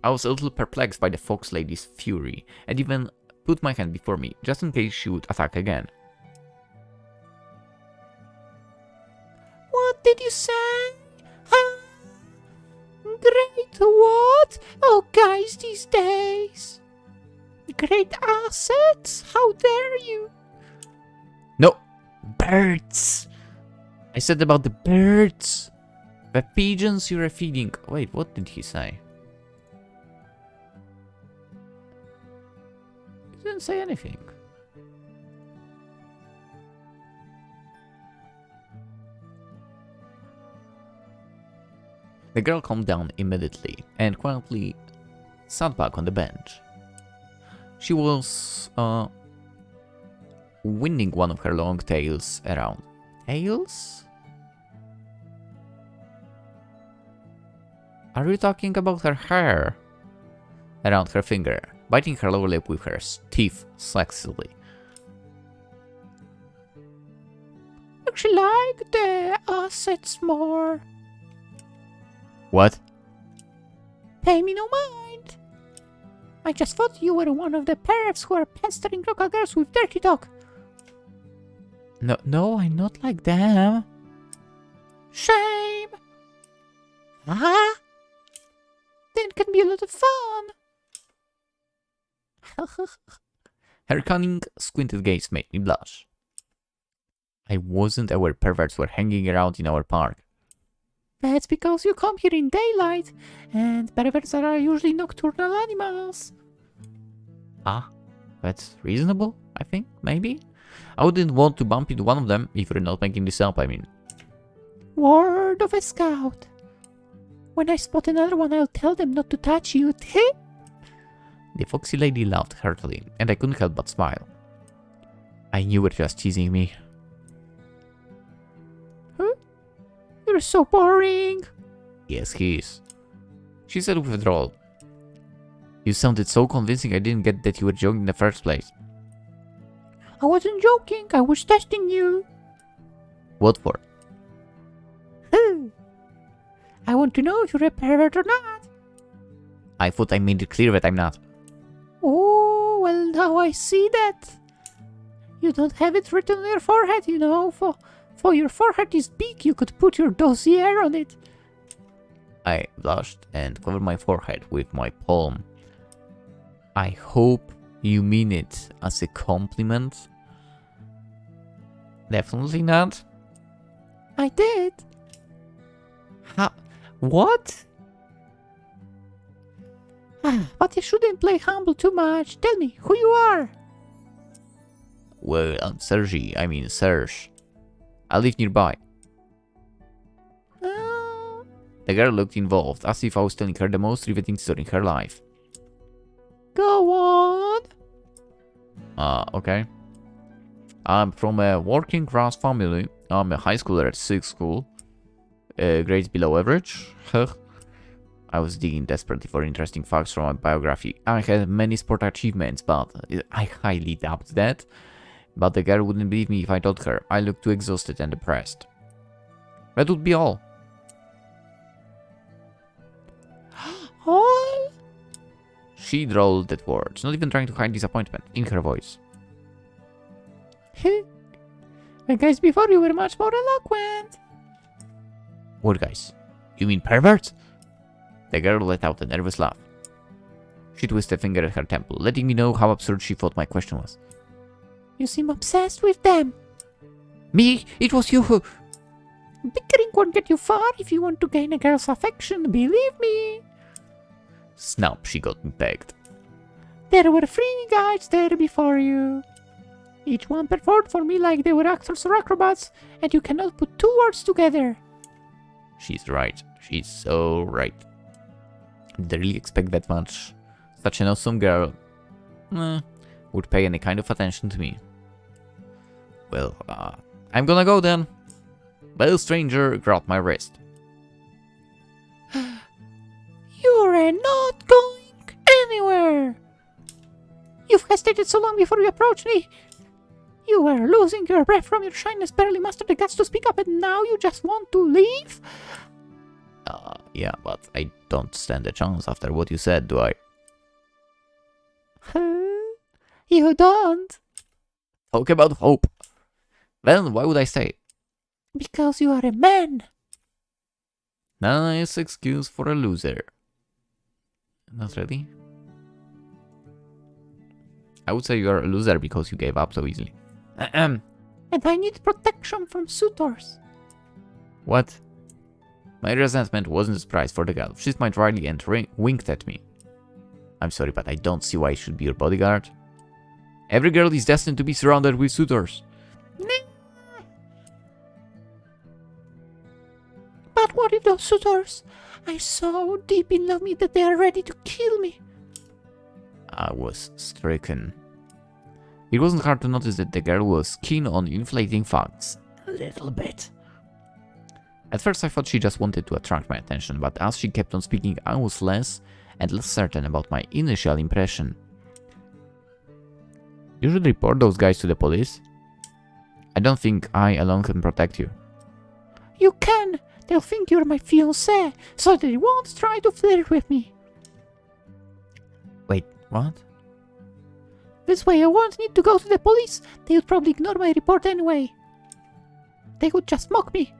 I was a little perplexed by the fox lady's fury, and even put my hand before me, just in case she would attack again. What did you say? Huh? Great what? Oh, guys these days. Great assets? How dare you? No! Birds! I said about the birds! The pigeons you were feeding. Wait, what did he say? He didn't say anything. The girl calmed down immediately and quietly sat back on the bench. She was winding one of her long tails around. Tails? Are you talking about her hair? Around her finger, biting her lower lip with her teeth sexily. Actually like the assets more. What? Pay me no mind. I just thought you were one of the pervs who are pestering local girls with dirty talk. No, I'm not like them. Shame. Ah? Then it can be a lot of fun. Her cunning, squinted gaze made me blush. I wasn't aware perverts were hanging around in our park. That's because you come here in daylight, and perverts are usually nocturnal animals. Ah, that's reasonable, I think, maybe? I wouldn't want to bump into one of them if you're not making this up, I mean. Word of a scout. When I spot another one, I'll tell them not to touch you. The foxy lady laughed heartily, and I couldn't help but smile. I knew you were just teasing me. Huh? You're so boring. Yes, he is. She said with a drawl. You sounded so convincing I didn't get that you were joking in the first place. I wasn't joking, I was testing you. What for? I want to know if you're a pervert or not. I thought I made it clear that I'm not. Oh, well, now I see that. You don't have it written on your forehead, you know. For your forehead is big, you could put your dossier on it. I blushed and covered my forehead with my palm. I hope you mean it as a compliment. Definitely not. I did. Ha? What? But you shouldn't play humble too much. Tell me who you are. Well, I'm Sergi. I mean Serge. I live nearby. The girl looked involved, as if I was telling her the most riveting story in her life. Go on. Okay. I'm from a working class family. I'm a high schooler at 6th school. Grades below average. I was digging desperately for interesting facts from my biography. I had many sport achievements, but I highly doubt that. But the girl wouldn't believe me if I told her I looked too exhausted and depressed. That would be all. All? She drawled that words, not even trying to hide disappointment in her voice. The guys before you were much more eloquent. What guys? You mean perverts? The girl let out a nervous laugh. She twisted a finger at her temple, letting me know how absurd she thought my question was. You seem obsessed with them. Me? It was you who... Bickering won't get you far if you want to gain a girl's affection, believe me. Snap, she got me pegged. There were 3 guys there before you. Each one performed for me like they were actors or acrobats, and you cannot put 2 words together. She's right. She's so right. Did I really expect that much? Such an awesome girl would pay any kind of attention to me. Well, I'm gonna go then. The stranger grabbed my wrist. You're not going anywhere. You've hesitated so long before you approached me. You were losing your breath from your shyness, barely mustered the guts to speak up, and now you just want to leave? Yeah, but I don't stand a chance after what you said, do I? You don't. Talk about hope. Then why would I stay? Because you are a man. Nice excuse for a loser. Not really. I would say you are a loser because you gave up so easily. And I need protection from suitors. What? My resentment wasn't a surprise for the girl. She smiled wryly and winked at me. I'm sorry, but I don't see why I should be your bodyguard. Every girl is destined to be surrounded with suitors. But what if those suitors are so deep in love with me that they are ready to kill me? I was stricken. It wasn't hard to notice that the girl was keen on inflating facts. A little bit. At first I thought she just wanted to attract my attention, but as she kept on speaking, I was less and less certain about my initial impression. You should report those guys to the police. I don't think I alone can protect you. You can. They'll think you're my fiancé, so they won't try to flirt with me. Wait, what? This way I won't need to go to the police. They would probably ignore my report anyway. They would just mock me.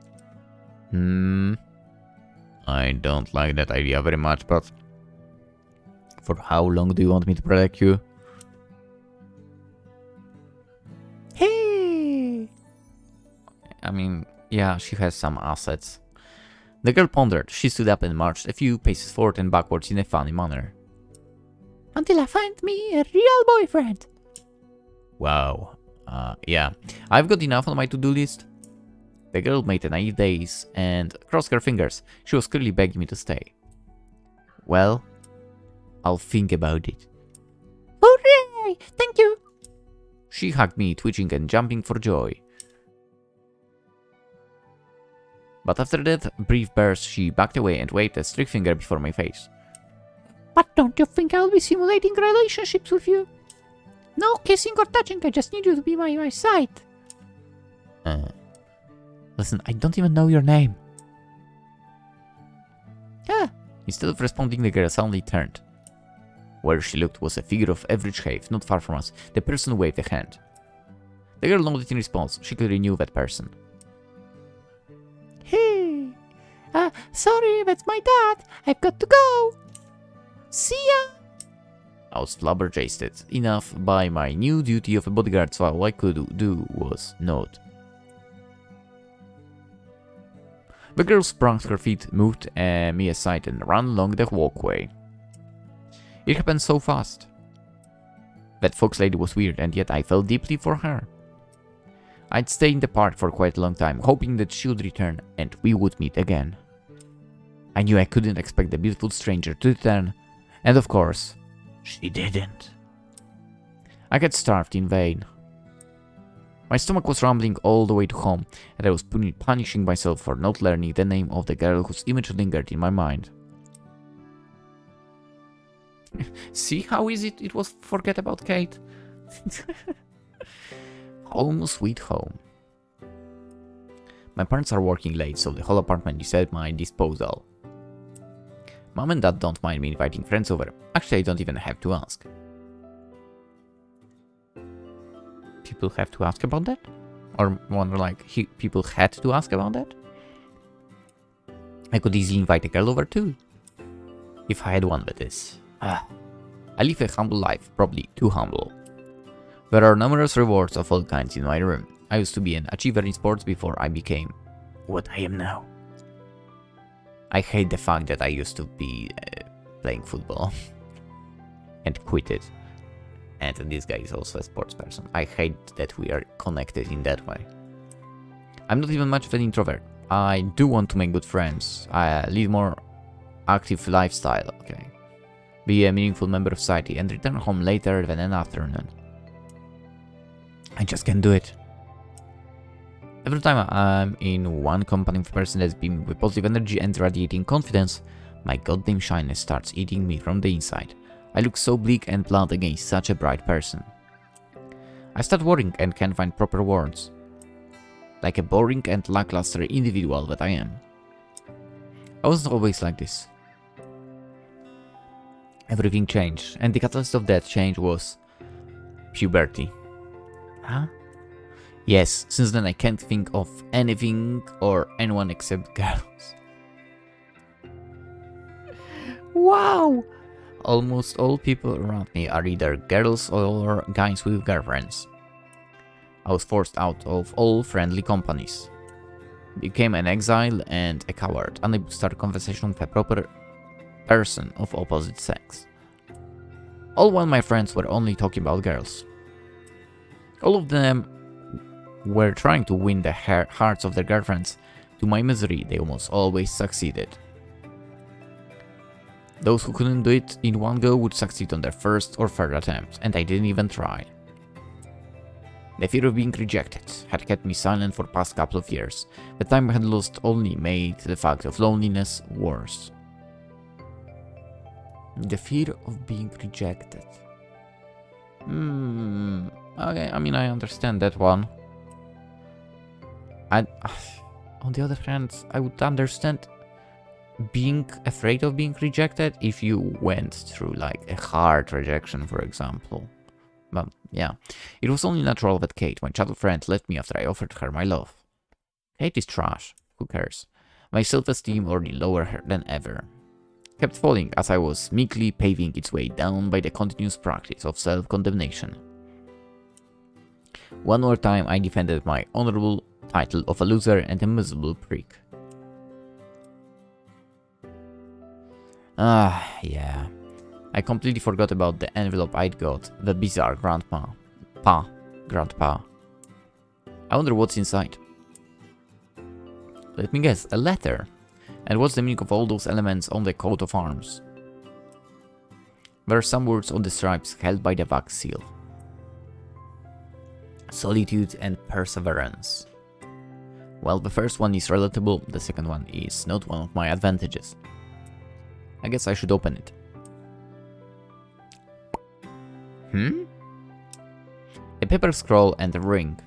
I don't like that idea very much, but... For how long do you want me to protect you? Hey! I mean, yeah, she has some assets. The girl pondered. She stood up and marched a few paces forward and backwards in a funny manner. Until I find me a real boyfriend. Wow. Yeah. I've got enough on my to-do list. The girl made a naive face and crossed her fingers. She was clearly begging me to stay. Well, I'll think about it. Hooray! Thank you! She hugged me, twitching and jumping for joy. But after that brief burst, she backed away and waved a strict finger before my face. But don't you think I'll be simulating relationships with you? No kissing or touching, I just need you to be by my side. Listen, I don't even know your name. Ah, Instead of responding, the girl suddenly turned. Where she looked was a figure of average height, not far from us. The person waved a hand. The girl nodded in response. She clearly knew that person. hey. Sorry, that's my dad. I've got to go. See ya. I was flabbergasted enough by my new duty of a bodyguard, so all I could do was nod. The girl sprang to her feet, moved me aside, and ran along the walkway. It happened so fast. That fox lady was weird, and yet I felt deeply for her. I'd stay in the park for quite a long time, hoping that she would return and we would meet again. I knew I couldn't expect the beautiful stranger to return, and of course, She didn't. I had starved in vain. My stomach was rumbling all the way to home, and I was punishing myself for not learning the name of the girl whose image lingered in my mind. See how easy it was to forget about Kate? Home, sweet home. My parents are working late, so the whole apartment is at my disposal. Mom and Dad don't mind me inviting friends over. Actually, I don't even have to ask. People have to ask about that? Or wonder like, people had to ask about that? I could easily invite a girl over too. If I had one, that is. I live a humble life, probably too humble. There are numerous rewards of all kinds in my room. I used to be an achiever in sports before I became What I am now. I hate the fact that I used to be playing football and quit it. And this guy is also a sports person. I hate that we are connected in that way. I'm not even much of an introvert. I do want to make good friends. I lead more active lifestyle, okay. Be a meaningful member of society and return home later than an afternoon. I just can't do it. Every time I'm in one company with a person that's beaming with positive energy and radiating confidence, my goddamn shyness starts eating me from the inside. I look so bleak and blunt against such a bright person. I start worrying and can't find proper words. Like a boring and lackluster individual that I am. I wasn't always like this. Everything changed, and the catalyst of that change was puberty. Huh? Yes, since then I can't think of anything or anyone except girls. Wow! Almost all people around me are either girls or guys with girlfriends. I was forced out of all friendly companies. Became an exile and a coward, unable to start a conversation with a proper person of opposite sex. All while my friends were only talking about girls. All of them were trying to win the hearts of their girlfriends. To my misery, they almost always succeeded. Those who couldn't do it in one go would succeed on their first or third attempt, and I didn't even try. The fear of being rejected had kept me silent for the past couple of years. The time I had lost only made the fact of loneliness worse. The fear of being rejected. Okay, I mean, I understand that one. On the other hand, I would understand being afraid of being rejected if you went through like a hard rejection, for example. But yeah, it was only natural that Kate, my childhood friend, left me after I offered her my love. Kate is trash, who cares? My self-esteem already lower than ever. Kept falling as I was meekly paving its way down by the continuous practice of self-condemnation. One more time I defended my honorable title of a loser and a miserable prick. Yeah. I completely forgot about the envelope I'd got, the bizarre grandpa. Grandpa. I wonder what's inside. Let me guess, a letter. And what's the meaning of all those elements on the coat of arms? There are some words on the stripes held by the wax seal. Solitude and perseverance. Well, the first one is relatable, the second one is not one of my advantages. I guess I should open it. A paper scroll and a ring.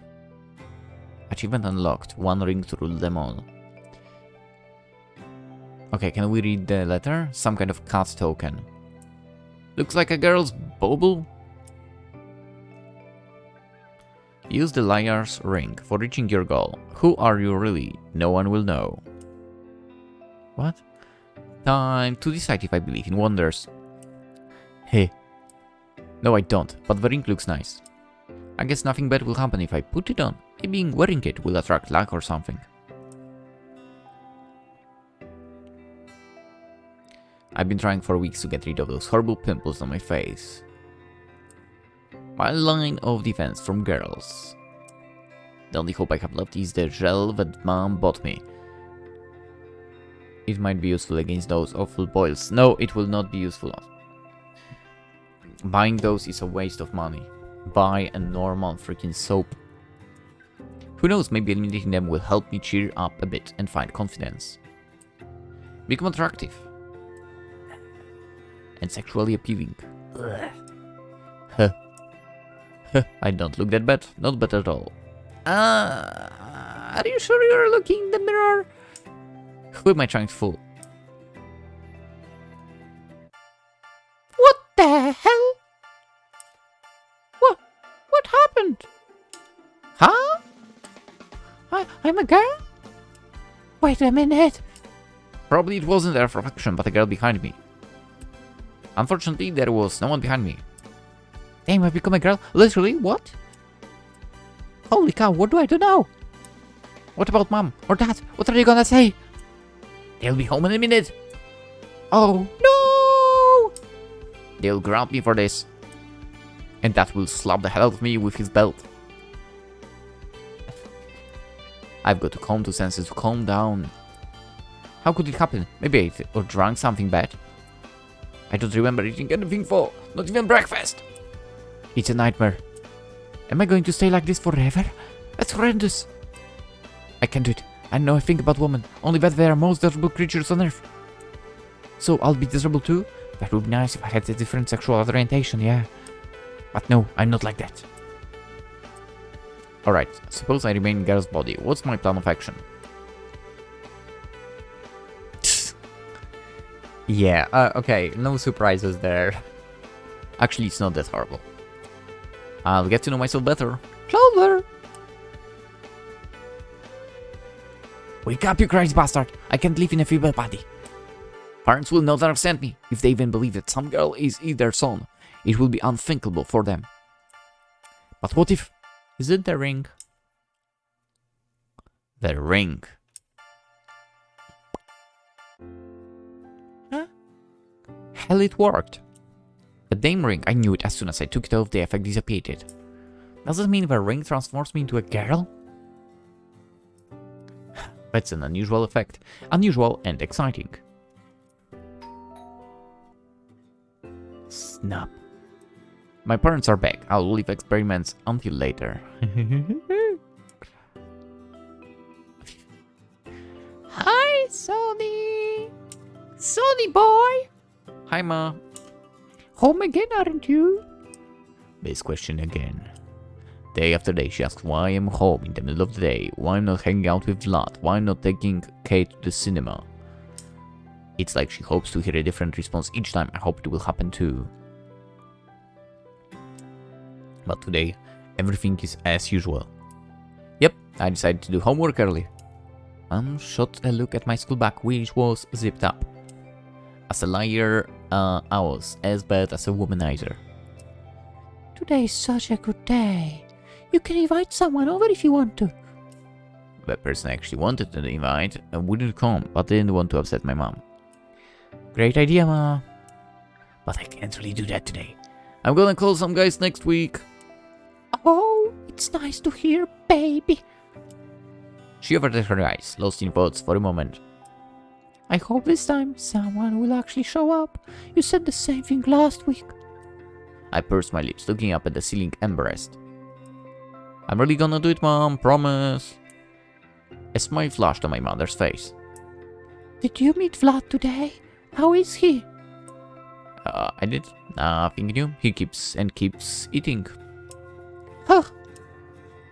Achievement unlocked. 1 ring to rule them all. Okay, can we read the letter? Some kind of cat token. Looks like a girl's bauble. Use the liar's ring for reaching your goal. Who are you really? No one will know. What? Time to decide if I believe in wonders. Hey. No, I don't, but the ring looks nice. I guess nothing bad will happen if I put it on. Maybe wearing it will attract luck or something. I've been trying for weeks to get rid of those horrible pimples on my face. My line of defense from girls. The only hope I have left is the gel that mom bought me. It might be useful against those awful boils. No, it will not be useful. Buying those is a waste of money. Buy a normal freaking soap. Who knows, maybe eliminating them will help me cheer up a bit and find confidence. Become attractive. And sexually appealing. Huh. I don't look that bad. Not bad at all. Are you sure you're looking in the mirror? Who am I trying to fool? What the hell? What happened? Huh? I'm a girl? Wait a minute. Probably it wasn't their reflection, but a girl behind me. Unfortunately, there was no one behind me. Damn, I've become a girl? Literally, what? Holy cow, what do I do now? What about mom or dad? What are they gonna say? They'll be home in a minute. Oh, no! They'll grab me for this. And that will slap the hell out of me with his belt. I've got to come to senses to calm down. How could it happen? Maybe I ate or drank something bad. I don't remember eating anything for, not even breakfast. It's a nightmare. Am I going to stay like this forever? That's horrendous. I can't do it. I know I think about women, only that they are most desirable creatures on earth. So I'll be desirable too? That would be nice if I had a different sexual orientation, yeah. But no, I'm not like that. Alright, suppose I remain in girl's body. What's my plan of action? Yeah, okay, no surprises there. Actually, it's not that horrible. I'll get to know myself better. Clover! Wake up, you crazy bastard! I can't live in a female body. Parents will not understand me. If they even believe that some girl is their son, it will be unthinkable for them. But what if... Is it the ring? The ring. Huh? Hell, it worked. The damn ring, I knew it as soon as I took it off, the effect dissipated. Does it mean the ring transforms me into a girl? That's an unusual effect. Unusual and exciting. Snap. My parents are back. I'll leave experiments until later. Hi, Sonny! Sonny boy! Hi, Ma. Home again, aren't you? This question again. Day after day, she asks why I'm home in the middle of the day, why I'm not hanging out with Vlad, why I'm not taking Kate to the cinema. It's like she hopes to hear a different response each time. I hope it will happen too. But today, everything is as usual. Yep, I decided to do homework early. Shot a look at my school bag, which was zipped up. As a liar, I was as bad as a womanizer. Today's such a good day. You can invite someone over if you want to. The person I actually wanted to invite wouldn't come, but didn't want to upset my mom. Great idea, Ma. But I can't really do that today. I'm gonna call some guys next week. Oh, it's nice to hear, baby. She averted her eyes, lost in thoughts for a moment. I hope this time someone will actually show up. You said the same thing last week. I pursed my lips, looking up at the ceiling embarrassed. I'm really gonna do it, Mom, promise. A smile flashed on my mother's face. Did you meet Vlad today? How is he? I did. Nothing new. He keeps eating. Huh.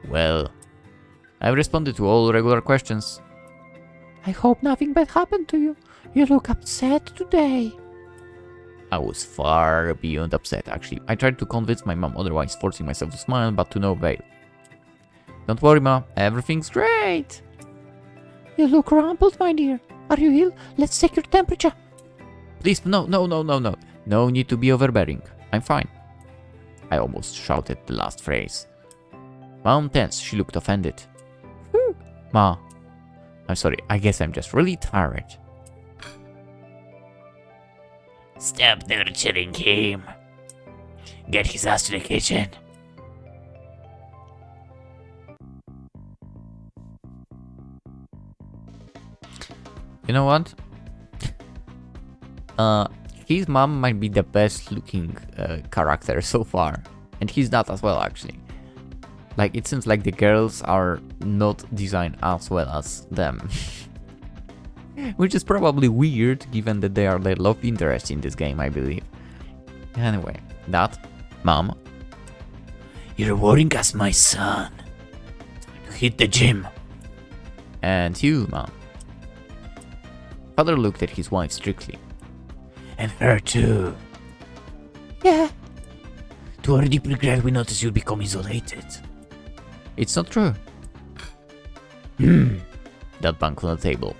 Well, I've responded to all regular questions. I hope nothing bad happened to you. You look upset today. I was far beyond upset, actually. I tried to convince my mom otherwise, forcing myself to smile, but to no avail. Don't worry, Ma. Everything's great. You look rumpled, my dear. Are you ill? Let's take your temperature. Please, no. No need to be overbearing. I'm fine. I almost shouted the last phrase. Mom tense. She looked offended. Ma. I'm sorry. I guess I'm just really tired. Stop nurturing him. Get his ass to the kitchen. You know what? His mom might be the best looking character so far. And he's not as well, actually. Like, it seems like the girls are not designed as well as them. Which is probably weird, given that they are the love interest in this game, I believe. Anyway, that, Mom. You're worrying us, my son. Hit the gym. And you, Mom. Father looked at his wife strictly. And her too. Yeah. To our deep regret, we notice you'll become isolated. It's not true. That banged on the table.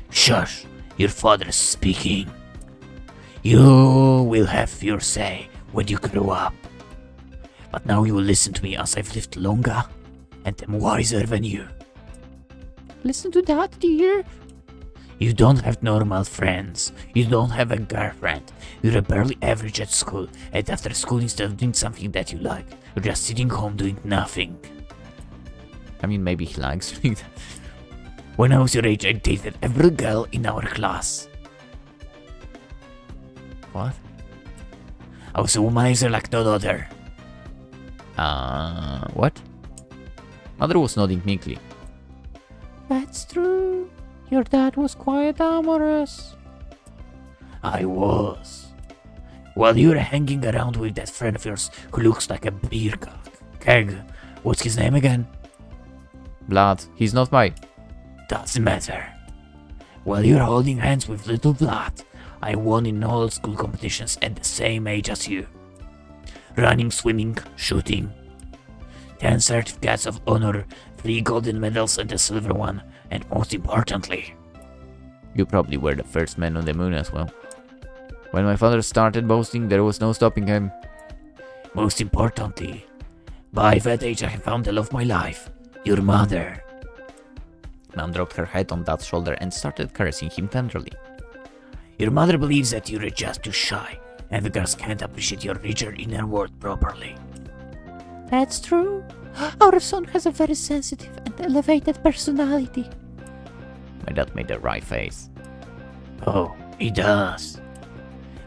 Shush, your father's speaking. You will have your say when you grow up. But now you will listen to me as I've lived longer and am wiser than you. Listen to that, dear. You don't have normal friends. You don't have a girlfriend. You're barely average at school, and after school, instead of doing something that you like, you're just sitting home doing nothing. I mean, maybe he likes doing that. When I was your age, I dated every girl in our class. What? I was a womanizer like no other. What? Mother was nodding meekly. That's true. Your dad was quite amorous. I was. While you were hanging around with that friend of yours who looks like a beer keg. What's his name again? Blood. He's not my... Doesn't matter. While you're holding hands with little Blood, I won in all school competitions at the same age as you. Running, swimming, shooting. 10 certificates of honor, 3 golden medals and a silver one, and most importantly... You probably were the first man on the moon as well. When my father started boasting, there was no stopping him. Most importantly, by that age I have found the love of my life, your mother. Mom dropped her head on Dad's shoulder and started caressing him tenderly. Your mother believes that you're just too shy, and the girls can't appreciate your richer inner world properly. That's true. Our son has a very sensitive and elevated personality. My dad made a wry face. Oh, he does.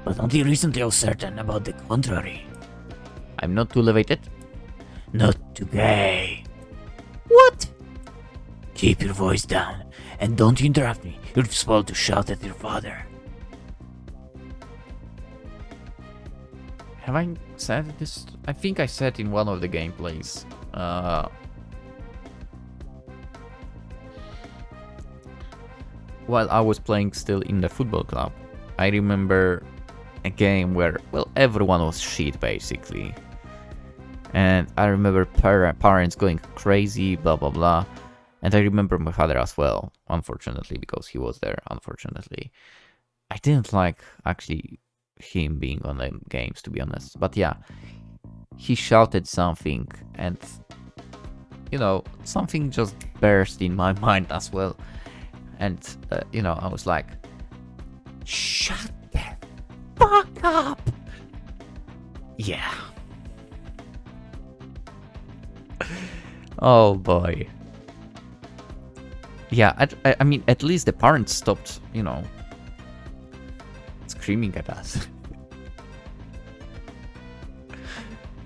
But until recently I was certain about the contrary. I'm not too elevated? Not too gay. What? Keep your voice down, and don't interrupt me. You're supposed to shout at your father. Have I said this? I think I said in one of the gameplays. While I was playing still in the football club, I remember a game where, well, everyone was shit basically. And I remember parents going crazy, blah blah blah. And I remember my father as well, unfortunately, because he was there, unfortunately. I didn't like, actually, him being on the games, to be honest. But yeah, he shouted something, and, you know, something just burst in my mind as well. And, you know, I was like, shut the fuck up! Yeah. Oh boy. Yeah, I mean, at least the parents stopped, you know, screaming at us.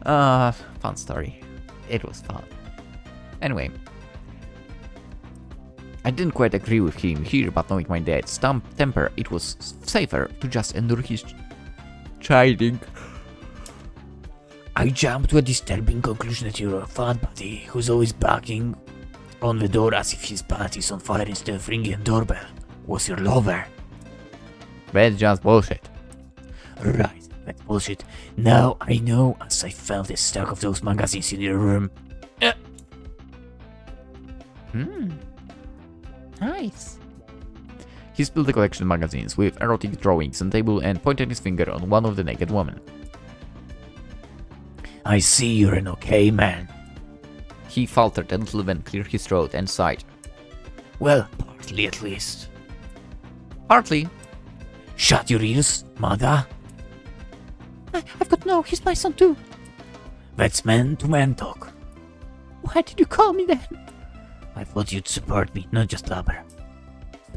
Fun story. It was fun. Anyway, I didn't quite agree with him here, but knowing my dad's temper, it was safer to just endure his hiding. I jump to a disturbing conclusion that you're a fat buddy who's always banging on the door as if his pants is on fire instead of ringing a doorbell. Was your lover? That's just bullshit. Right, that's bullshit. Now I know as I found the stack of those magazines in your room. Nice. He spilled the collection of magazines with erotic drawings on the table and pointed his finger on one of the naked women. I see you're an okay man. He faltered a little, then cleared his throat and sighed. Well, partly at least. Partly. Shut your ears, mother. I've got no, he's my son too. That's man-to-man talk. Why did you call me then? I thought you'd support me, not just blubber.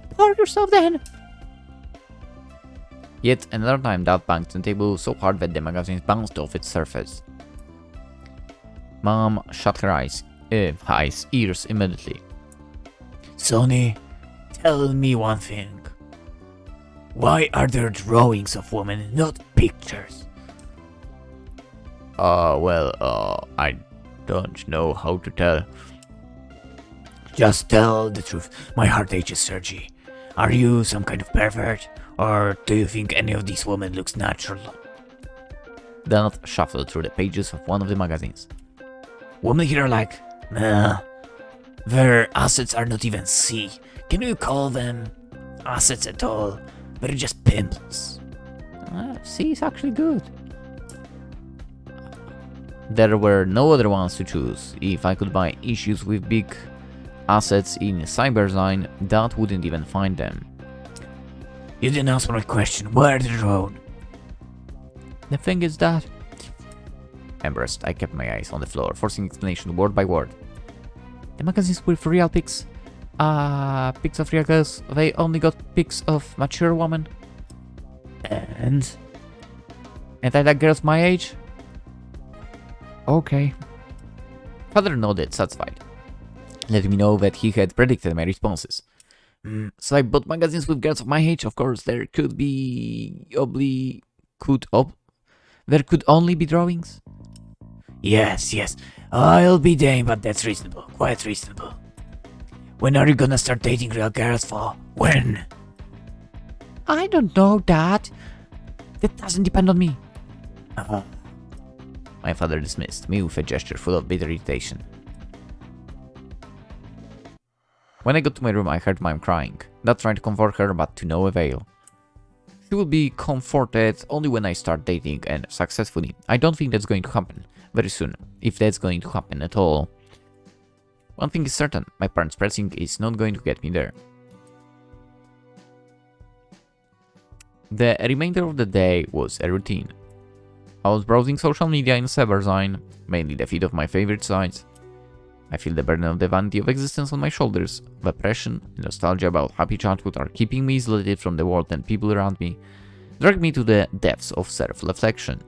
Support yourself then. Yet another time Dad banged the table so hard that the magazines bounced off its surface. Mom shut her ears immediately. Sonny, tell me one thing. Why are there drawings of women, not pictures? I don't know how to tell. Just tell the truth. My heart aches, Sergi. Are you some kind of pervert? Or do you think any of these women looks natural? Dad shuffled through the pages of one of the magazines. Women here are like, nah. Their assets are not even C. Can you call them assets at all? They're just pimples. C is actually good. There were no other ones to choose. If I could buy issues with big assets in Cyberzine, Dad wouldn't even find them. You didn't answer my question. Where are they drawn? The thing is that... Embarrassed, I kept my eyes on the floor, forcing explanation word by word. The magazines were for real pics. Pics of real girls. They only got pics of mature women. And I like girls my age? Okay. Father nodded, satisfied, letting me know that he had predicted my responses. So I bought magazines with girls of my age. Of course, there could only be drawings. yes. I'll be damned, but that's reasonable. Quite reasonable. When are you gonna start dating real girls for? When? I don't know, Dad. That doesn't depend on me. My father dismissed me with a gesture full of bitter irritation. When I got to my room, I heard Mom crying. Dad trying to comfort her, but to no avail. She will be comforted only when I start dating, and successfully. I don't think that's going to happen very soon, if that's going to happen at all. One thing is certain, my parents' pressing is not going to get me there. The remainder of the day was a routine. I was browsing social media in Cyberzine, mainly the feed of my favorite sites. I feel the burden of the vanity of existence on my shoulders. Depression and nostalgia about happy childhood are keeping me isolated from the world and people around me, drag me to the depths of self-reflection.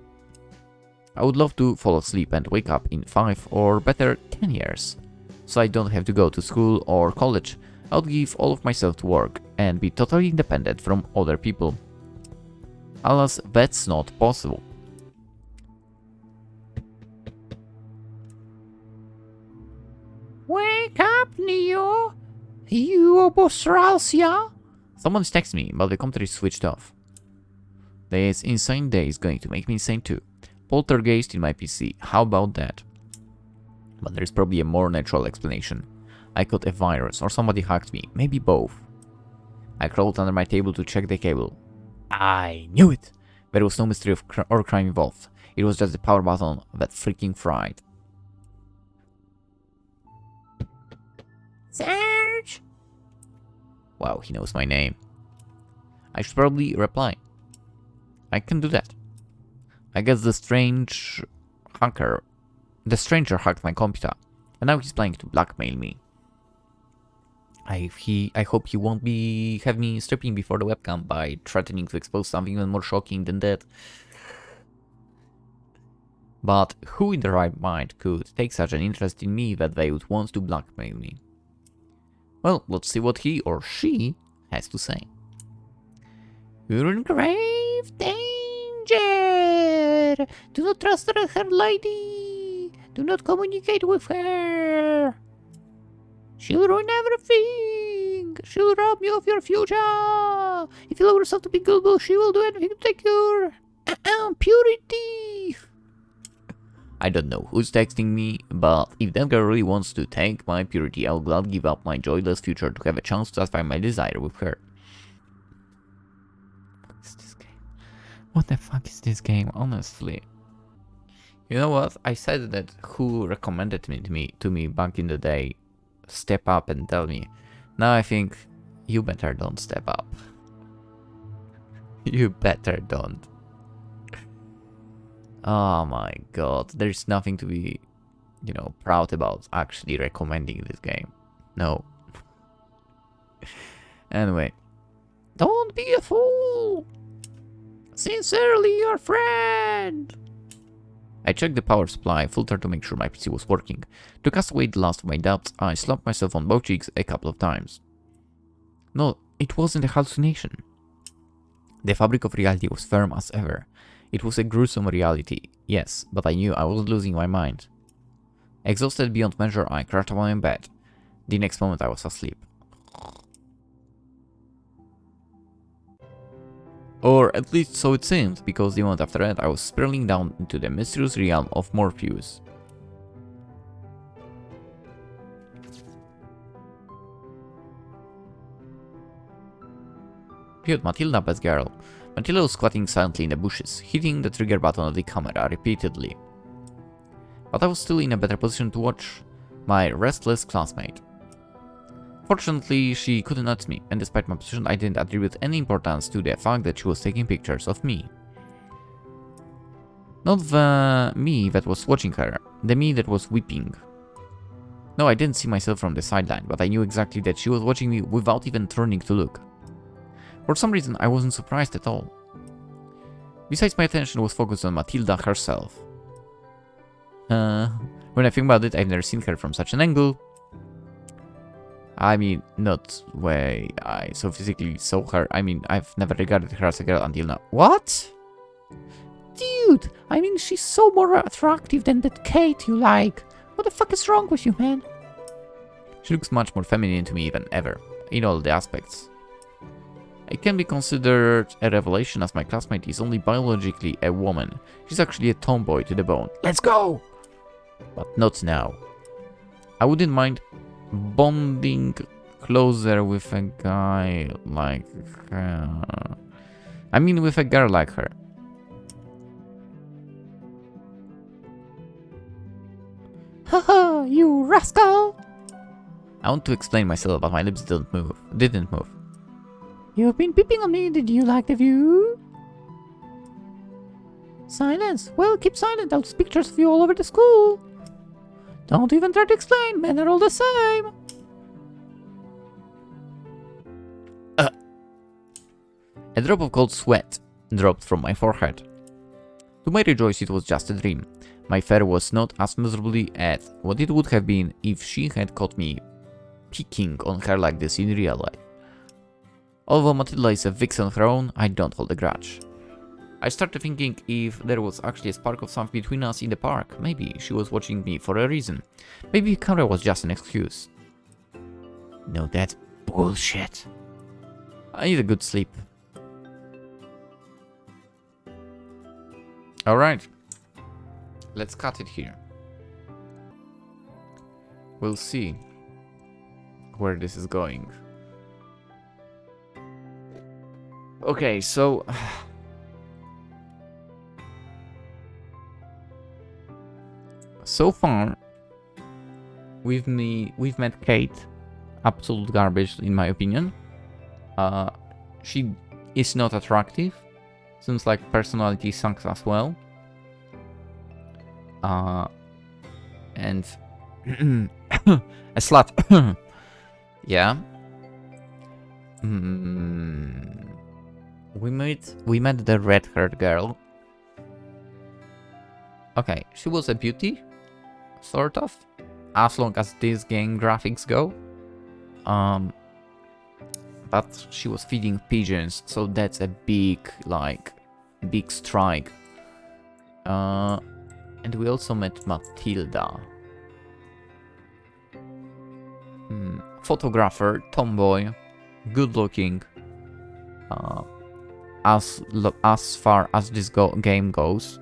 I would love to fall asleep and wake up in 5 or better 10 years, so I don't have to go to school or college. I would give all of myself to work and be totally independent from other people. Alas, that's not possible. Wake up, Neo! You obosralsia? Someone's texting me, but the computer is switched off. This insane day is going to make me insane too. Poltergeist in my PC, how about that? But there's probably a more natural explanation. I caught a virus, or somebody hacked me, maybe both. I crawled under my table to check the cable. I knew it! There was no mystery or crime involved. It was just the power button that freaking fried. Serge! Wow, he knows my name. I should probably reply. I can do that. I guess the stranger hacked my computer, and now he's planning to blackmail me. I hope he won't have me stripping before the webcam by threatening to expose something even more shocking than that. But who in their right mind could take such an interest in me that they would want to blackmail me? Well, let's see what he or she has to say. You're in grave danger. danger! Do not trust her lady! Do not communicate with her! She'll ruin everything! She'll rob you of your future! If you allow yourself to be gullible, she will do anything to take your purity! I don't know who's texting me, but if that girl really wants to take my purity, I'll gladly give up my joyless future to have a chance to satisfy my desire with her. What the fuck is this game, honestly? You know what? I said that who recommended to me back in the day, step up and tell me. Now I think you better don't step up. You better don't. Oh my god, there's nothing to be, you know, proud about actually recommending this game. No. Anyway. Don't be a fool! Sincerely, your friend! I checked the power supply filter to make sure my PC was working. To cast away the last of my doubts, I slapped myself on both cheeks a couple of times. No, it wasn't a hallucination. The fabric of reality was firm as ever. It was a gruesome reality, yes, but I knew I wasn't losing my mind. Exhausted beyond measure, I crashed on my bed. The next moment I was asleep. Or at least so it seemed, because the moment after that I was spiraling down into the mysterious realm of Morpheus. Cute Matilda, best girl. Matilda was squatting silently in the bushes, hitting the trigger button of the camera repeatedly. But I was still in a better position to watch my restless classmate. Fortunately, she couldn't notice me, and despite my position, I didn't attribute any importance to the fact that she was taking pictures of me. Not the me that was watching her, the me that was weeping. No, I didn't see myself from the sideline, but I knew exactly that she was watching me without even turning to look. For some reason, I wasn't surprised at all. Besides, my attention was focused on Matilda herself. When I think about it, I've never seen her from such an angle. I mean, not way I so physically saw her. I mean, I've never regarded her as a girl until now. What? Dude, I mean, she's so more attractive than that Kate you like. What the fuck is wrong with you, man? She looks much more feminine to me than ever, in all the aspects. It can be considered a revelation as my classmate is only biologically a woman. She's actually a tomboy to the bone. Let's go! But not now. I wouldn't mind bonding closer with a guy like her. I mean with a girl like her. Haha, you rascal! I want to explain myself, but my lips didn't move. You've been peeping on me, did you like the view? Silence! Well, keep silent, I'll see pictures of you all over the school. Don't even try to explain, men are all the same. A drop of cold sweat dropped from my forehead. To my rejoice, it was just a dream. My fare was not as miserably at what it would have been if she had caught me peeking on her like this in real life. Although Matilda is a vixen of her own, I don't hold a grudge. I started thinking if there was actually a spark of something between us in the park. Maybe she was watching me for a reason. Maybe the camera was just an excuse. No, that's bullshit. I need a good sleep. Alright. Let's cut it here. We'll see where this is going. Okay, so so far we've met Kate, absolute garbage in my opinion. She is not attractive. Seems like personality sucks as well. And a slut. Yeah. We met the red-haired girl. Okay, she was a beauty, sort of, as long as this game graphics go. But she was feeding pigeons, so that's a big, like, big strike. And we also met Matilda. Photographer, tomboy, good looking. As far as this game goes.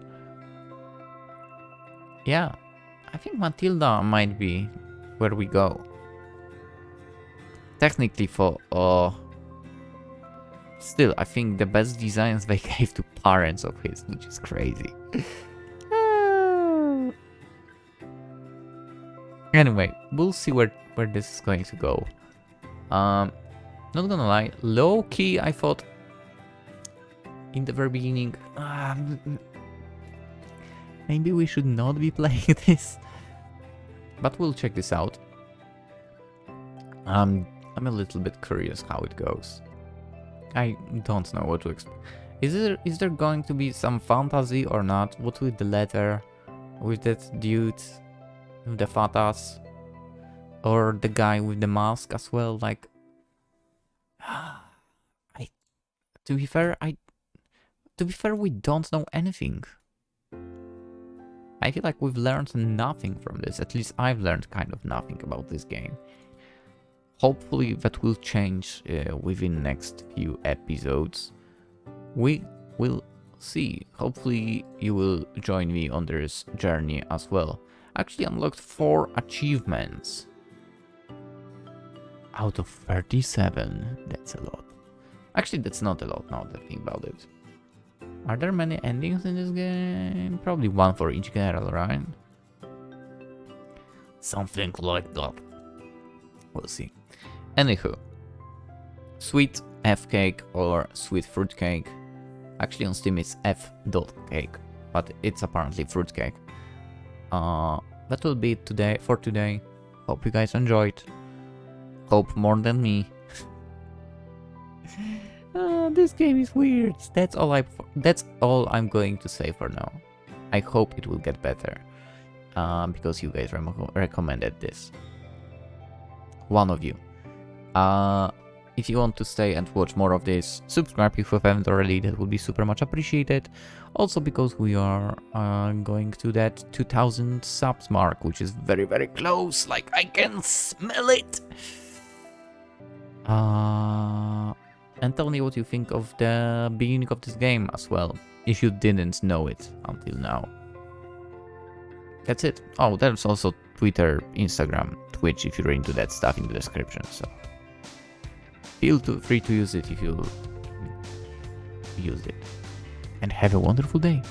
Yeah, I think Matilda might be where we go. Technically still, I think the best designs they gave to parents of his, which is crazy. Anyway, we'll see where this is going to go. Not gonna lie, low key, I thought in the very beginning, maybe we should not be playing this, but we'll check this out. I'm a little bit curious how it goes. I don't know what to expect. Is there going to be some fantasy or not? What with the letter, with that dude, with the fat ass, or the guy with the mask as well? Like, to be fair, we don't know anything. I feel like we've learned nothing from this. At least I've learned kind of nothing about this game. Hopefully that will change within next few episodes. We will see. Hopefully you will join me on this journey as well. Actually unlocked 4 achievements out of 37. That's a lot. Actually, that's not a lot now that I think about it. Are there many endings in this game? Probably one for each girl, right? Something like that. We'll see. Anywho, sweet F cake or sweet fruit cake. Actually on Steam it's F.cake, but it's apparently fruit cake. That will be it for today. Hope you guys enjoyed. Hope more than me. This game is weird. That's all I'm going to say for now. I hope it will get better. Because you guys recommended this. One of you. If you want to stay and watch more of this, subscribe if you haven't already. That would be super much appreciated. Also because we are going to that 2000 subs mark, which is very, very close. Like, I can smell it. And tell me what you think of the beginning of this game as well, if you didn't know it until now. That's it. Oh, there's also Twitter, Instagram, Twitch if you're into that stuff in the description, so feel free to use it if you used it. And have a wonderful day.